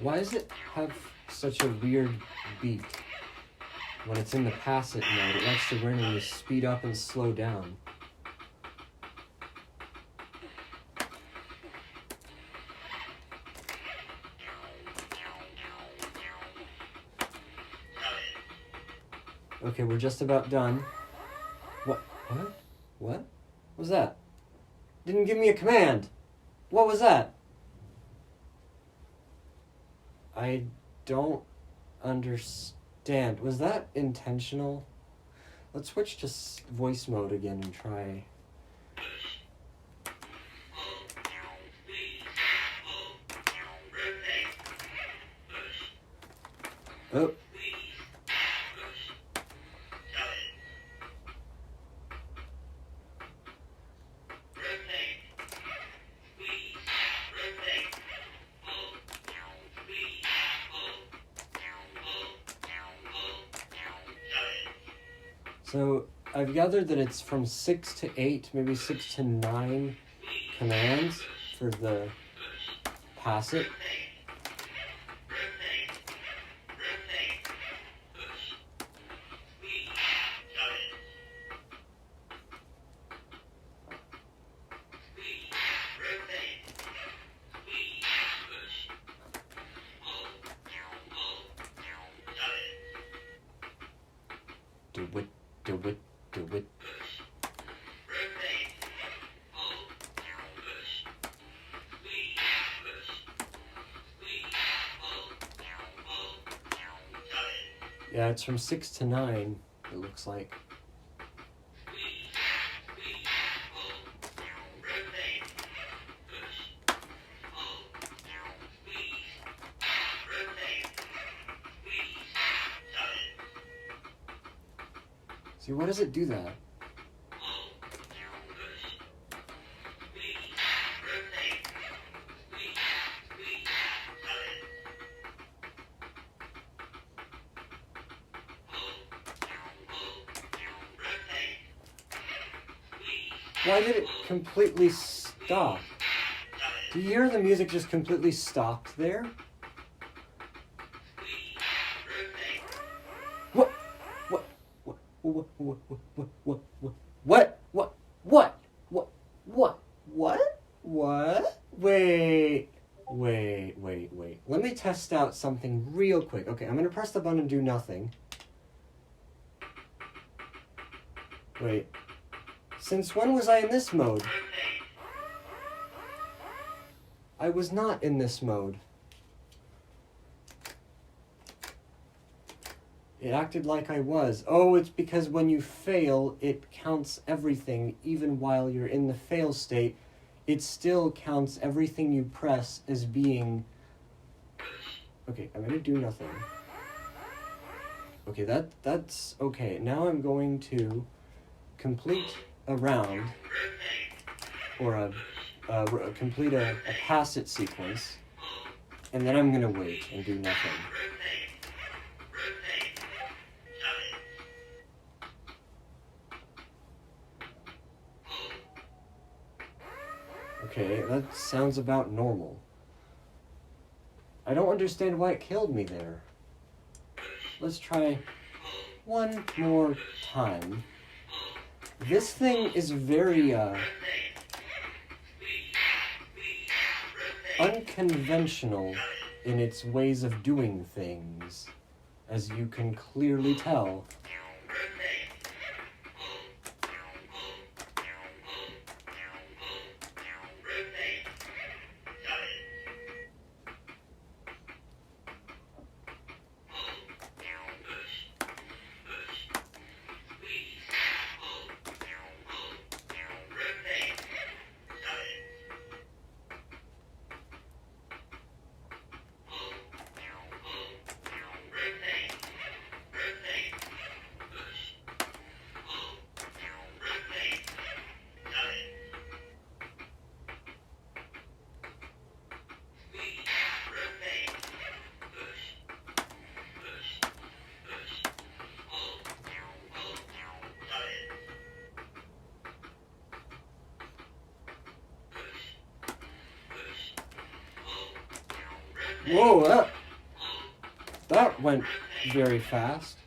Why does it have such a weird beat? When it's in the pass it mode, it likes to randomly speed up and slow down. Okay, we're just about done. What? What? What was that? Didn't give me a command. What was that? I don't understand. Was that intentional? Let's switch to voice mode again and try. Oh. So I've gathered that it's from 6 to 8, maybe 6 to 9 commands for the pass it. Do it, do it, do it. Yeah, it's from 6 to 9, it looks like. See, why does it do that? Why did it completely stop? Do you hear the music just completely stopped there? What? What? What? What? What? What? What? What? What? What? What? What? What? Wait. Let me test out something real quick. Okay, I'm gonna press the button and do nothing. Wait. Since when was I in this mode? I was not in this mode. It acted like I was. Oh, it's because when you fail, it counts everything, even while you're in the fail state. It still counts everything you press as being... Okay, I'm gonna do nothing. Okay, that's okay. Now I'm going to complete a round, or complete a pass it sequence, and then I'm gonna wait and do nothing. Okay, that sounds about normal. I don't understand why it killed me there. Let's try one more time. This thing is very, unconventional in its ways of doing things, as you can clearly tell. Whoa, that went very fast.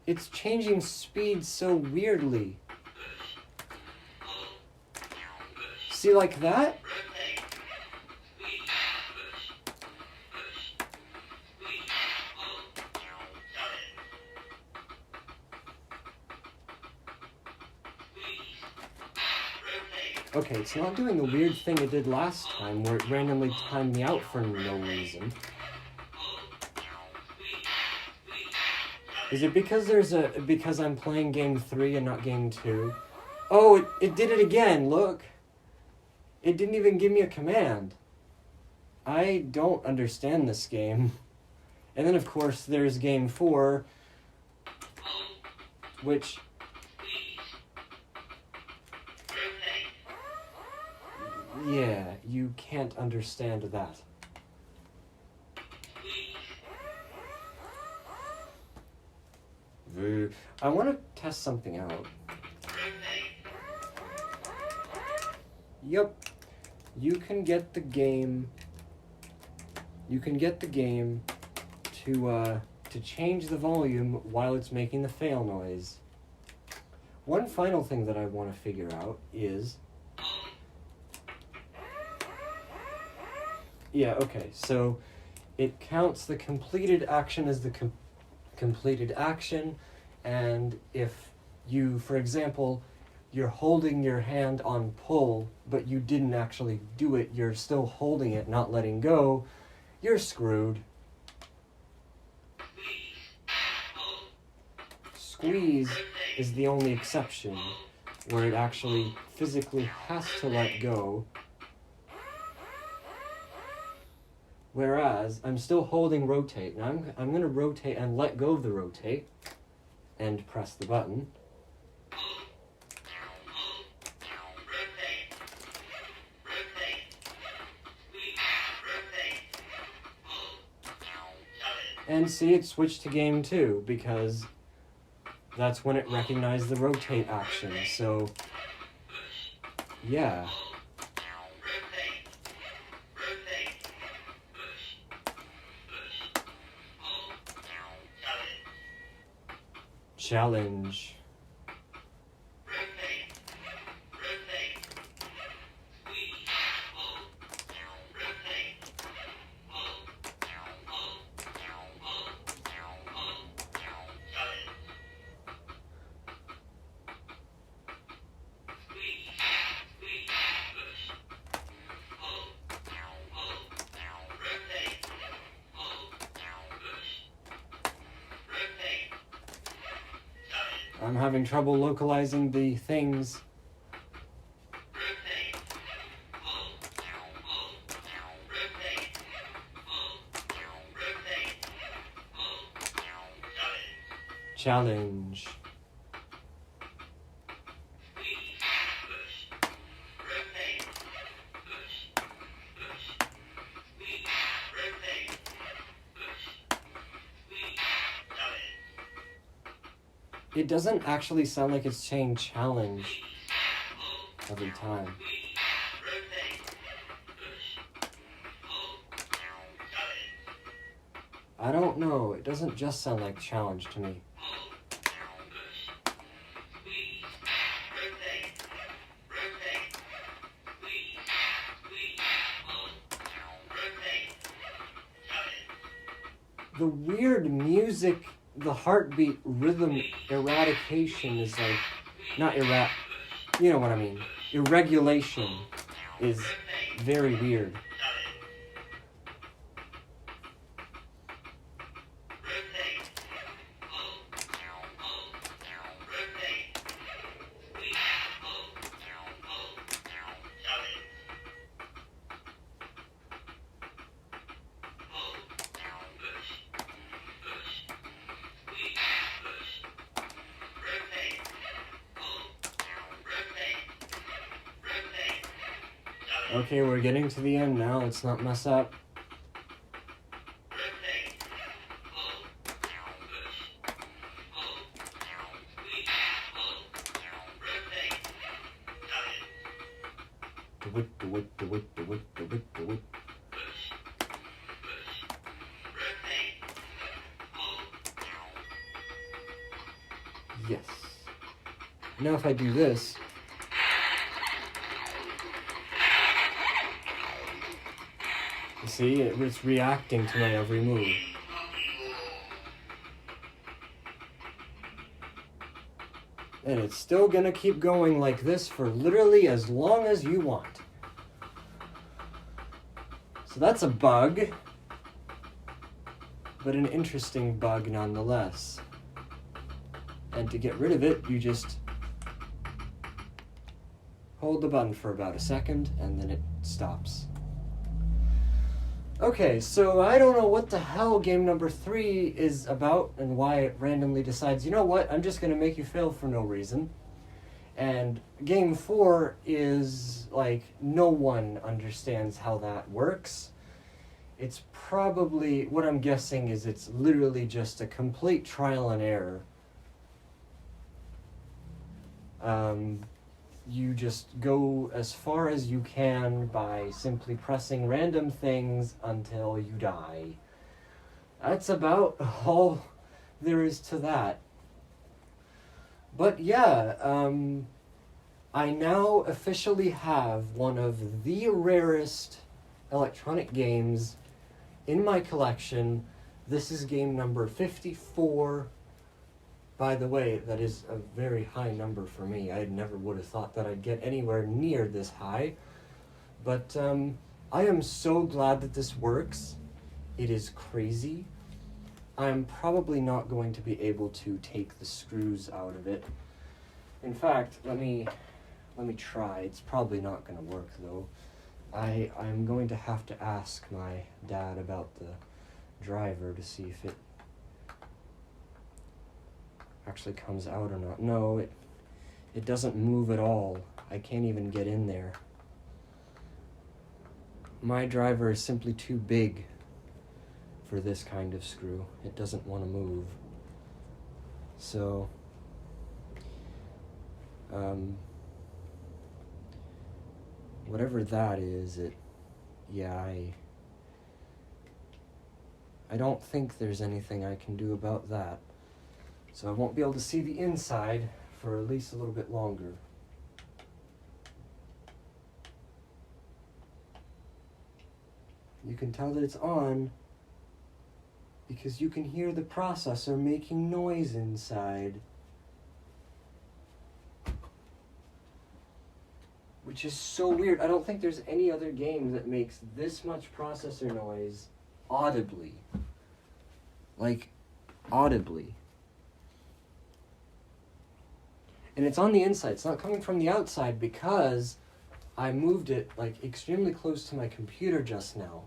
It's changing speed so weirdly. See, like that? Okay, it's not doing the weird thing it did last time, where it randomly timed me out for no reason. Is it because because I'm playing game 3 and not game 2? Oh, it did it again, look! It didn't even give me a command. I don't understand this game. And then, of course, there's game 4, which... Yeah, you can't understand that. I want to test something out. Rotate. Yep. You can get the game to change the volume while it's making the fail noise. One final thing that I want to figure out is... Yeah, okay, so it counts the completed action as the completed action, and if you, for example, you're holding your hand on pull, but you didn't actually do it, you're still holding it, not letting go, you're screwed. Squeeze is the only exception, where it actually physically has to let go. Whereas, I'm still holding rotate. Now I'm going to rotate and let go of the rotate, and press the button. And see, it switched to game 2, because that's when it recognized the rotate action, so... yeah. Challenge. I'm having trouble localizing the things. Challenge. It doesn't actually sound like it's saying challenge every time. I don't know. It doesn't just sound like challenge to me. The weird music, the heartbeat rhythm eradication is like, not you know what I mean. Irregulation is very weird. Okay, we're getting to the end now. Let's not mess up. Yes. Now if I do this, you see, it's reacting to my every move. And it's still gonna keep going like this for literally as long as you want. So that's a bug, but an interesting bug nonetheless. And to get rid of it, you just hold the button for about a second, and then it stops. Okay, so I don't know what the hell game number 3 is about and why it randomly decides, you know what, I'm just going to make you fail for no reason. And game 4 is like, no one understands how that works. It's probably, what I'm guessing is it's literally just a complete trial and error You just go as far as you can by simply pressing random things until you die. That's about all there is to that. But yeah, I now officially have one of the rarest electronic games in my collection. This is game number 54. By the way, that is a very high number for me. I never would have thought that I'd get anywhere near this high. But I am so glad that this works. It is crazy. I'm probably not going to be able to take the screws out of it. In fact, let me try. It's probably not going to work though. I'm going to have to ask my dad about the driver to see if it actually comes out or not. No, it doesn't move at all. I can't even get in there. My driver is simply too big for this kind of screw. It doesn't want to move. So, whatever that is, I don't think there's anything I can do about that. So I won't be able to see the inside for at least a little bit longer. You can tell that it's on because you can hear the processor making noise inside. Which is so weird. I don't think there's any other game that makes this much processor noise audibly. Like, audibly. And it's on the inside. It's not coming from the outside because I moved it like extremely close to my computer just now.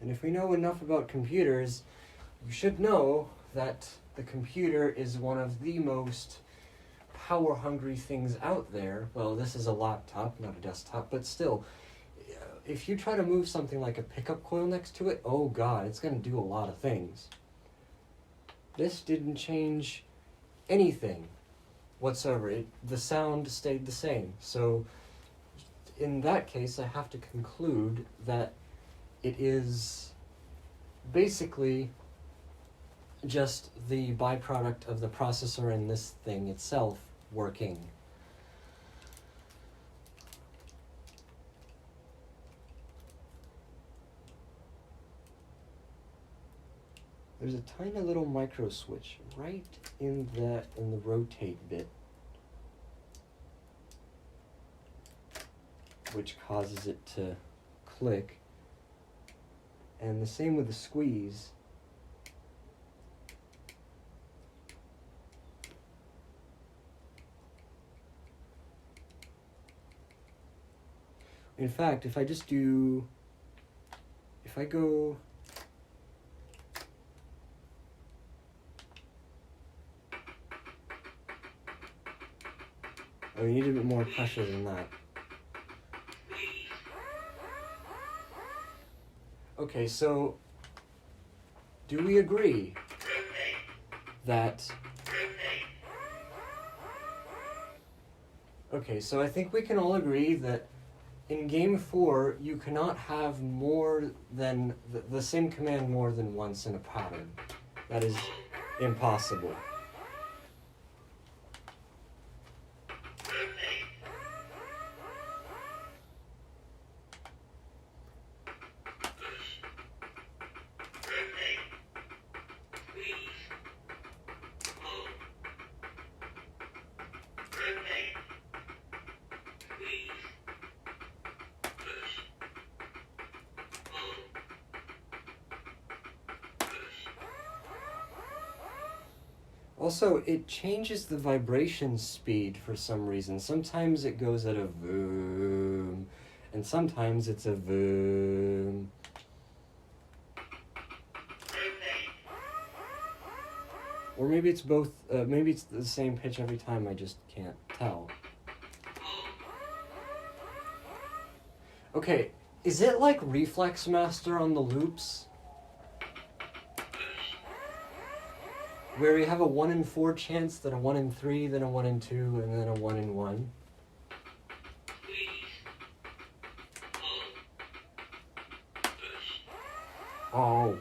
And if we know enough about computers, you should know that the computer is one of the most power-hungry things out there. Well, this is a laptop, not a desktop, but still, if you try to move something like a pickup coil next to it, oh god, it's going to do a lot of things. This didn't change anything whatsoever. The sound stayed the same. So in that case, I have to conclude that it is basically just the byproduct of the processor and this thing itself working. There's a tiny little micro switch right in the rotate bit, which causes it to click. And the same with the squeeze. In fact, if I go oh, you need a bit more pressure than that. Okay, so do we agree that... Okay, so I think we can all agree that in Game 4, you cannot have more than the same command more than once in a pattern. That is impossible. Also, it changes the vibration speed for some reason. Sometimes it goes at a voom, and sometimes it's a voom. Or maybe it's both, maybe it's the same pitch every time, I just can't tell. Okay, is it like Reflex Master on the loops? Where you have a 1 in 4 chance, then a 1 in 3, then a 1 in 2, and then a 1 in 1. Oh.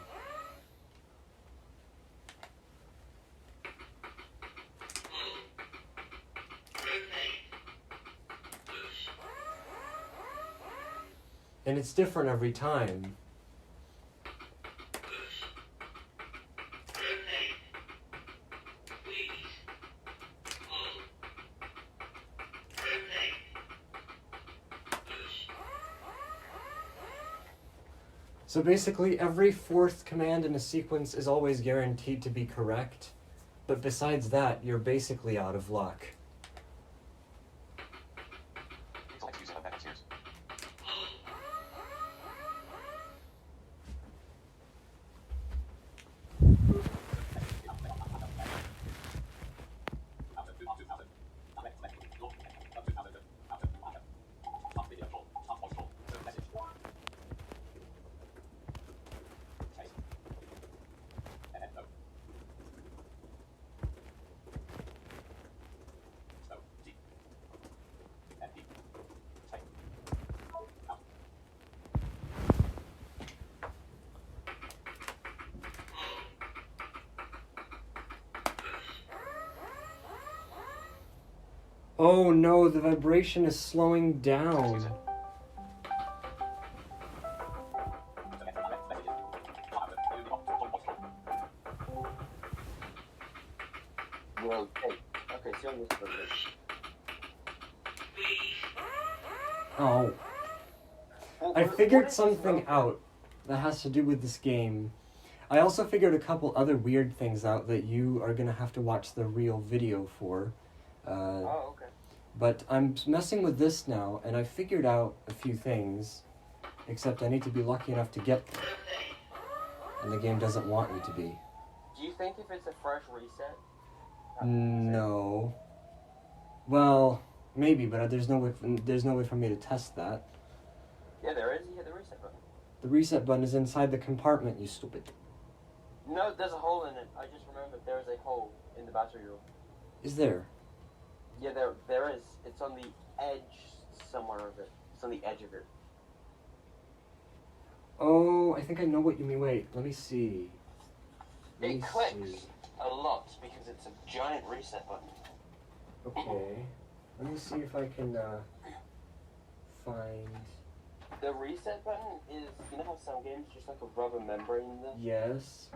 And it's different every time. So basically, every fourth command in a sequence is always guaranteed to be correct, but besides that, you're basically out of luck. Pixel X user back upstairs. Oh no, the vibration is slowing down. Well, okay, so on this version. Oh. I figured something out that has to do with this game. I also figured a couple other weird things out that you are gonna have to watch the real video for. Oh, okay. But I'm messing with this now, and I figured out a few things, except I need to be lucky enough to get them. And the game doesn't want me to be. Do you think if it's a fresh reset? No. Well, maybe, but there's no way for me to test that. Yeah, there is. You hit the reset button. The reset button is inside the compartment, you stupid. No, there's a hole in it. I just remembered there is a hole in the battery room. Is there? Yeah, there is. It's on the edge somewhere of it. It's on the edge of it. Oh, I think I know what you mean. Wait, let me see. It clicks a lot because it's a giant reset button. Okay. Let me see if I can find... The reset button is, you know how some games just like a rubber membrane in there? Yes.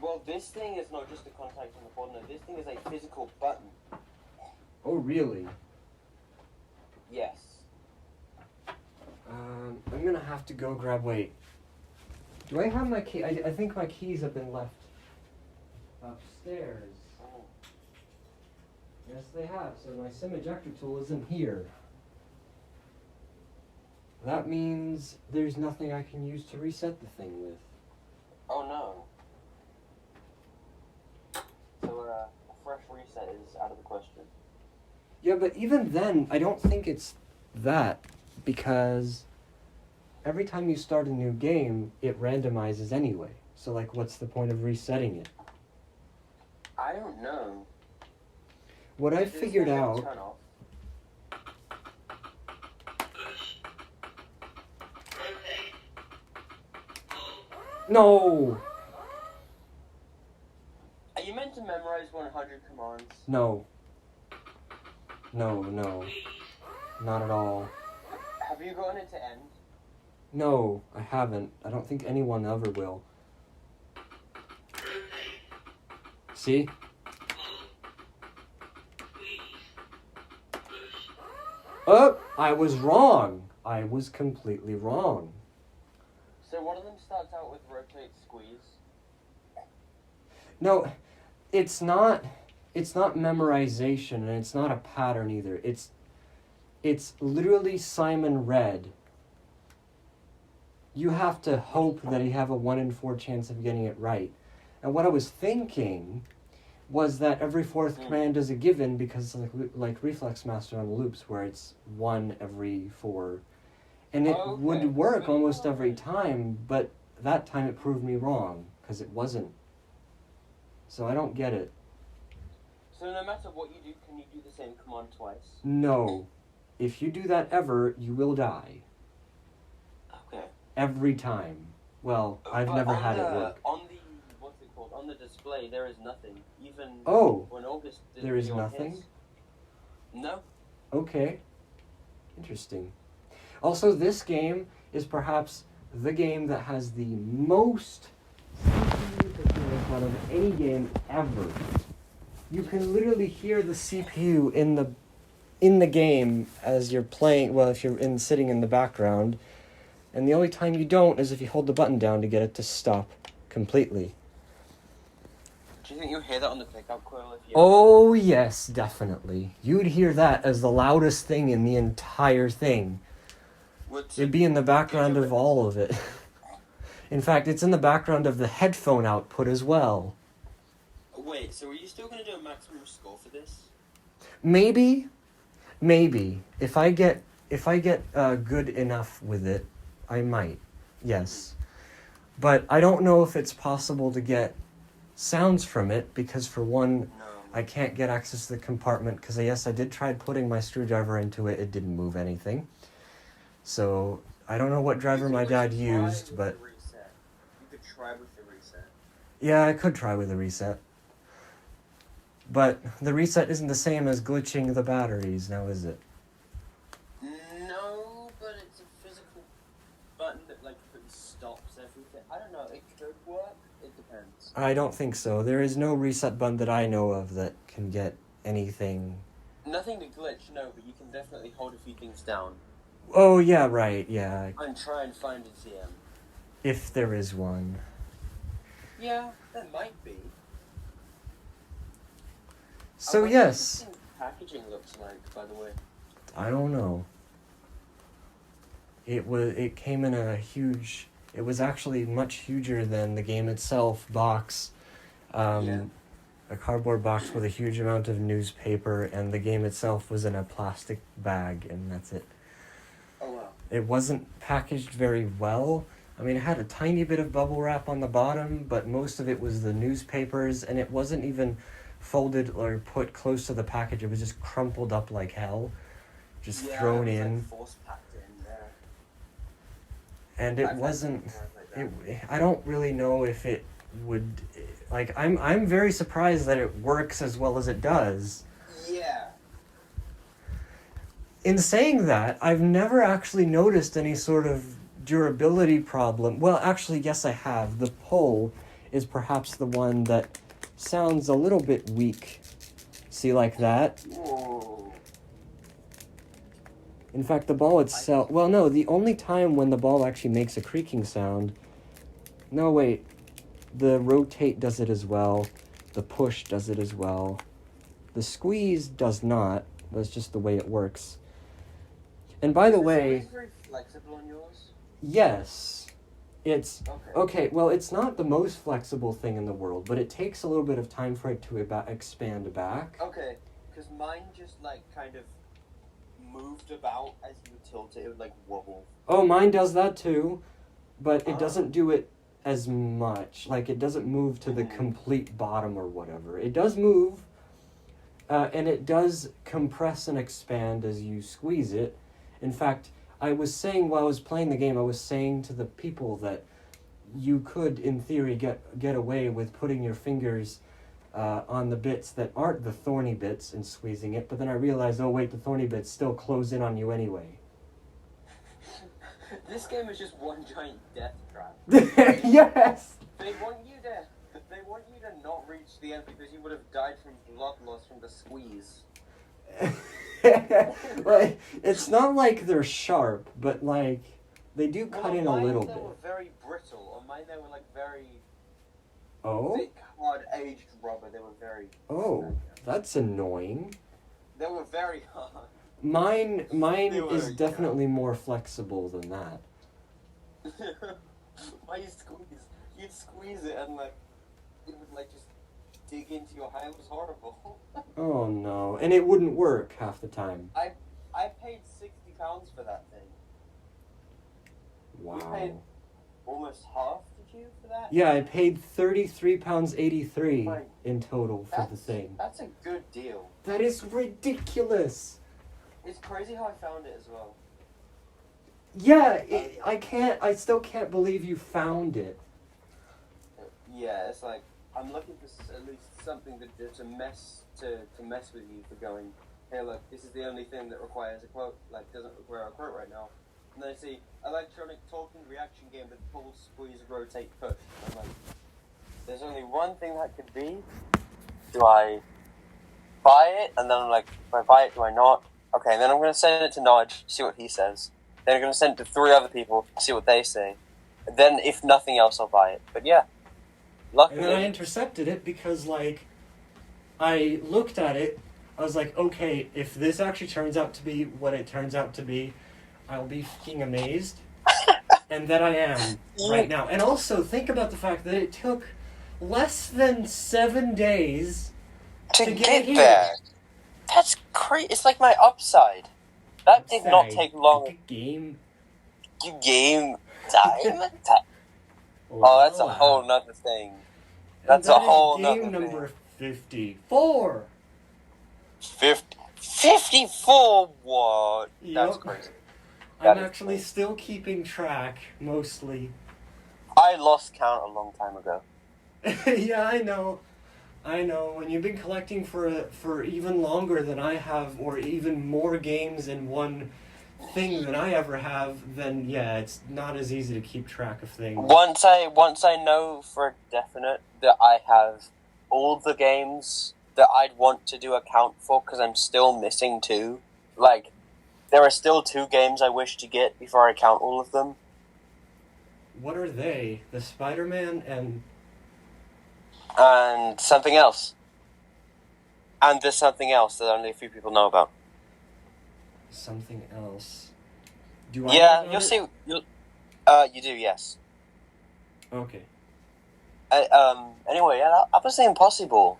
Well, this thing is not just a contact on the board. No, this thing is a physical button. Oh, really? Yes. I'm gonna have to go grab... Wait. Do I have my key? I think my keys have been left upstairs. Oh. Yes, they have. So my SIM ejector tool isn't here. That means there's nothing I can use to reset the thing with. Oh no. So a fresh reset is out of the question. Yeah, but even then, I don't think it's that, because every time you start a new game, it randomizes anyway. So, like, what's the point of resetting it? I don't know. What I Is this figured gonna out... turn off? No! Are you meant to memorize 100 commands? No. No. Not at all. Have you gotten it to end? No, I haven't. I don't think anyone ever will. See? Oh, I was wrong. I was completely wrong. So one of them starts out with rotate squeeze. No, it's not memorization, and it's not a pattern either. It's literally Simon Red. You have to hope that you have a 1 in 4 chance of getting it right. And what I was thinking was that every fourth command is a given, because like Reflex Master on loops, where it's 1 every 4. And it would work almost every time, but that time it proved me wrong, because it wasn't. So I don't get it. So no matter what you do, can you do the same command twice? No. If you do that ever, you will die. Okay. Every time. Well, I've But never on had it the- work. On the, what's it called? On the display, there is nothing. Even Oh, when August did there is video on nothing? his. No. okay. Interesting. Also, this game is perhaps the game that has the most CPU performance out of any game ever. You can literally hear the CPU in the game as you're playing. Well, if you're sitting in the background, and the only time you don't is if you hold the button down to get it to stop completely. Do you think you'll hear that on the pickup coil if you? Oh yes, definitely. You'd hear that as the loudest thing in the entire thing. It'd be in the background of all of it. In fact, it's in the background of the headphone output as well. Wait, so are you still going to do a maximum score for this? Maybe. If I get good enough with it, I might. Yes. But I don't know if it's possible to get sounds from it because, for one, No. I can't get access to the compartment because, yes, I did try putting my screwdriver into it. It didn't move anything. So I don't know what driver my dad used, but You could try with the reset. yeah, I could try with a reset. But the reset isn't the same as glitching the batteries, now is it? No, but it's a physical button that like stops everything. I don't know. It could work. It depends. I don't think so. There is no reset button that I know of that can get anything. Nothing to glitch, no, but you can definitely hold a few things down. Oh, yeah, right, yeah. And try and find a TM. If there is one. Yeah, there might be. So, I wonder yes. what the packaging looks like, by the way. I don't know. It came in a huge... It was actually much huger than the game itself box. Yeah. A cardboard box with a huge amount of newspaper, and the game itself was in a plastic bag, and that's it. Oh wow. It wasn't packaged very well. I mean, it had a tiny bit of bubble wrap on the bottom, but most of it was the newspapers, and it wasn't even folded or put close to the package. It was just crumpled up like hell, just thrown it was, in. Like, force packed in there. And it wasn't... I don't really know if it would... Like, I'm very surprised that it works as well as it does. Yeah. In saying that, I've never actually noticed any sort of durability problem. Well, actually, yes, I have. The pull is perhaps the one that sounds a little bit weak. See, like that? Whoa. In fact, the ball itself... Well, no, the only time when the ball actually makes a creaking sound... No, wait. The rotate does it as well. The push does it as well. The squeeze does not. That's just the way it works. And by the way... Is it very flexible on yours? Yes. It's... Okay. Okay, well, it's not the most flexible thing in the world, but it takes a little bit of time for it to expand back. Okay, because mine just, like, kind of moved about as you would tilt it. It would, like, wobble. Oh, mine does that too, but it Oh. doesn't do it as much. Like, it doesn't move to the complete bottom or whatever. It does move, and it does compress and expand as you squeeze it. In fact, I was saying while I was playing the game, I was saying to the people that you could, in theory, get away with putting your fingers on the bits that aren't the thorny bits and squeezing it, but then I realized, oh wait, the thorny bits still close in on you anyway. This game is just one giant death trap. Yes! They want you to not reach the end because you would have died from blood loss from the squeeze. Like, it's not like they're sharp, but like they do cut Well, in a mine, little they bit. were very brittle. On mine, they were like very Oh? thick, hard, aged rubber. They were very. Oh, that's annoying. They were very hard. Mine They were, is yeah. definitely more flexible than that. Why you'd squeeze it and like it would like just dig into your hand. It was horrible. Oh no, and it wouldn't work half the time. I paid £60 for that thing. You paid Wow. almost half, did you for that? Yeah, I paid £33.83 Right. in total for the thing. That's a good deal. That is ridiculous. It's crazy how I found it as well. Yeah, I still can't believe you found it. Yeah, it's like I'm looking for at least something to mess with you for going. Hey, look, this is the only thing that requires a quote. Like, doesn't require a quote right now. And then I see electronic talking reaction game with pull, squeeze, rotate, push. I'm like, there's only one thing that could be. Do I buy it? And then I'm like, do I buy it? Do I not? Okay, and then I'm going to send it to Nodge, see what he says. Then I'm going to send it to 3 other people, see what they say. And then, if nothing else, I'll buy it. But yeah, luckily. And then I intercepted it because, like, I looked at it. I was like, okay, if this actually turns out to be what it turns out to be, I'll be fucking amazed. And that I am right now. And also, think about the fact that it took less than 7 days to get here. there. That's crazy. It's like my upside. That did not take long. Game time? Oh, that's a whole nother thing. That's a whole nother game thing. number 54. 54? What? Yep. That's crazy. I'm actually still keeping track, mostly. I lost count a long time ago. Yeah, I know. When you've been collecting for even longer than I have, or even more games in one thing than I ever have, then yeah, it's not as easy to keep track of things. Once I know for a definite that I have all the games that I'd want to do a count for, because I'm still missing 2. Like, there are still 2 games I wish to get before I count all of them. What are they? The Spider-Man and something else. And there's something else that only a few people know about. something else. Do I? Yeah, know you'll it? see. You do, yes. Okay. Anyway, yeah, that was impossible.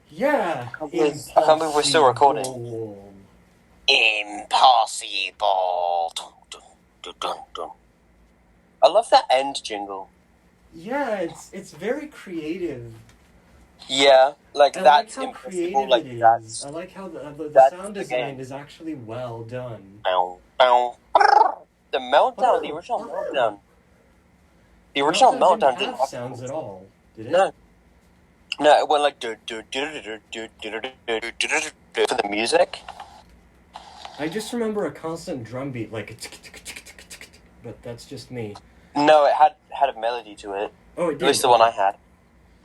Yeah. I can't believe we're still recording. Impossible. Impossible. Dun, dun, dun, dun, dun. I love that end jingle. Yeah, it's very creative. Yeah, like I that's like how impossible. creative Like it is. that's I like how the that's sound the design game. is actually well done. bow, bow. The meltdown, the original meltdown. The original meltdown didn't didn't have sounds at all, did it? No, it went like for the music. I just remember a constant drum beat, like but that's just me. No, it had a melody to it. Oh, it At did. least the one I had.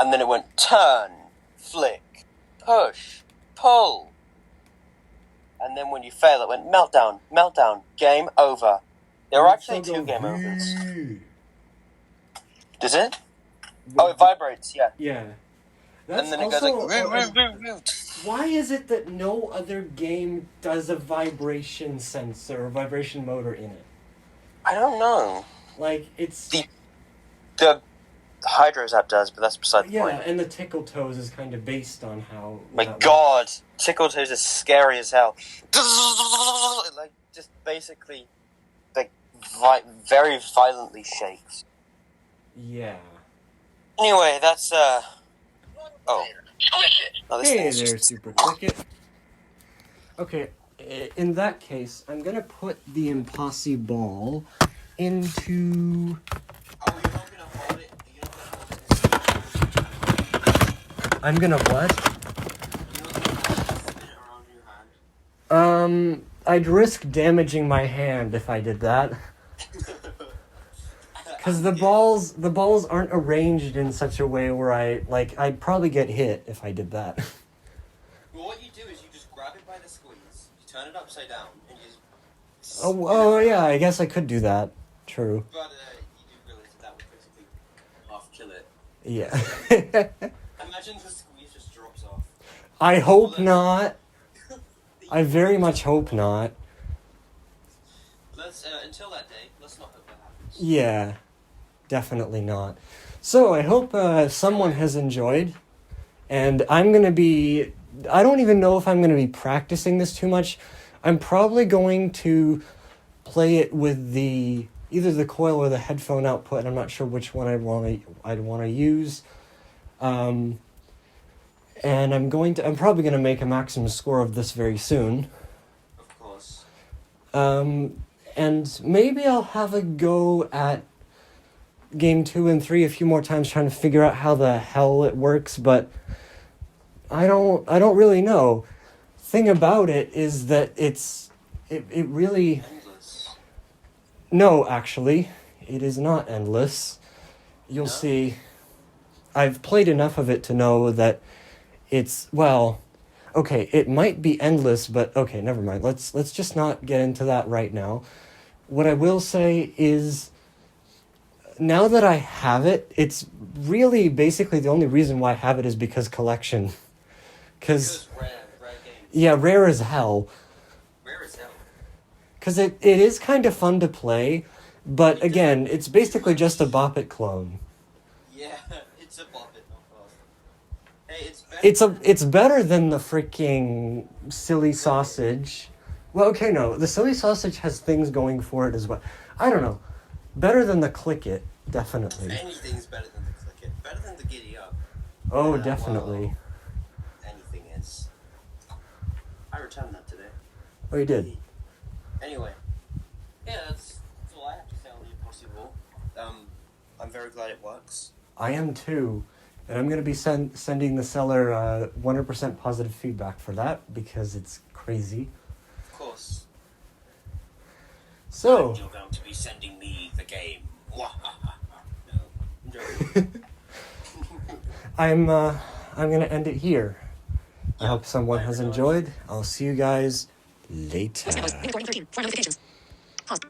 And then it went turn, flick, push, pull. And then when you fail, it went meltdown, meltdown, game over. There were actually 2 game overs. Does it? Oh, it vibrates, yeah. Yeah. That's And then it also, goes like... why is it that no other game does a vibration sensor or vibration motor in it? I don't know. Like, it's... The Hydros app does, but that's beside the point. Yeah, and the Tickle Toes is kind of based on how... My that God, Tickle Toes is scary as hell. Like, just basically, like, very violently shakes. Yeah. Anyway, that's, Oh. Oh, this Hey thing is there, just... Super Cricket. Okay, in that case, I'm gonna put the Impossiball into... Oh, you're not gonna hold it. I'm gonna what? You're not gonna spin it around your hand. I'd risk damaging my hand if I did that. Because the balls aren't arranged in such a way where I'd probably get hit if I did that. Well, what you do is you just grab it by the squeeze, you turn it upside down, and you just... Oh yeah, I guess I could do that. True. But, you do realize that would basically half kill it. Yeah. Imagine the squeeze just drops off. I hope not. I very much hope not. Let's, until that day, let's not hope that happens. Yeah. Definitely not. So, I hope someone has enjoyed. And I'm going to be... I don't even know if I'm going to be practicing this too much. I'm probably going to play it with the either the coil or the headphone output, and I'm not sure which one I'd want to use. And I'm probably going to make a maximum score of this very soon. Of course. And maybe I'll have a go at game 2 and 3 a few more times trying to figure out how the hell it works, but I don't really know. Thing about it is that it really... Endless. No, actually, it is not endless. You'll see. I've played enough of it to know that it's, well, okay, it might be endless, but okay, never mind. Let's just not get into that right now. What I will say is, now that I have it, it's really basically the only reason why I have it is because collection. Because rare games. yeah, rare as hell. Rare as hell. Because it is kind of fun to play, but again, it's basically just a Bop It clone. Yeah, it's a Bop It knockoff. Hey, it's better. It's better than the freaking Silly Sausage. Well, okay, no, the Silly Sausage has things going for it as well. I don't know. Better than the Click It, definitely. Anything's better than the Click It. Better than the Giddy Up. Oh, Yeah, definitely. well, anything is. I returned that today. Oh, you did? Anyway, yeah, that's all I have to say on the Impossible. I'm very glad it works. I am too. And I'm going to be sending the seller 100% positive feedback for that, because it's crazy. Of course. So... And you're going to be sending me the game. No, I'm joking. I'm going to end it here. I hope someone has enjoyed. I'll see you guys later. Voice memo. Uniform 13. For notifications. Pause.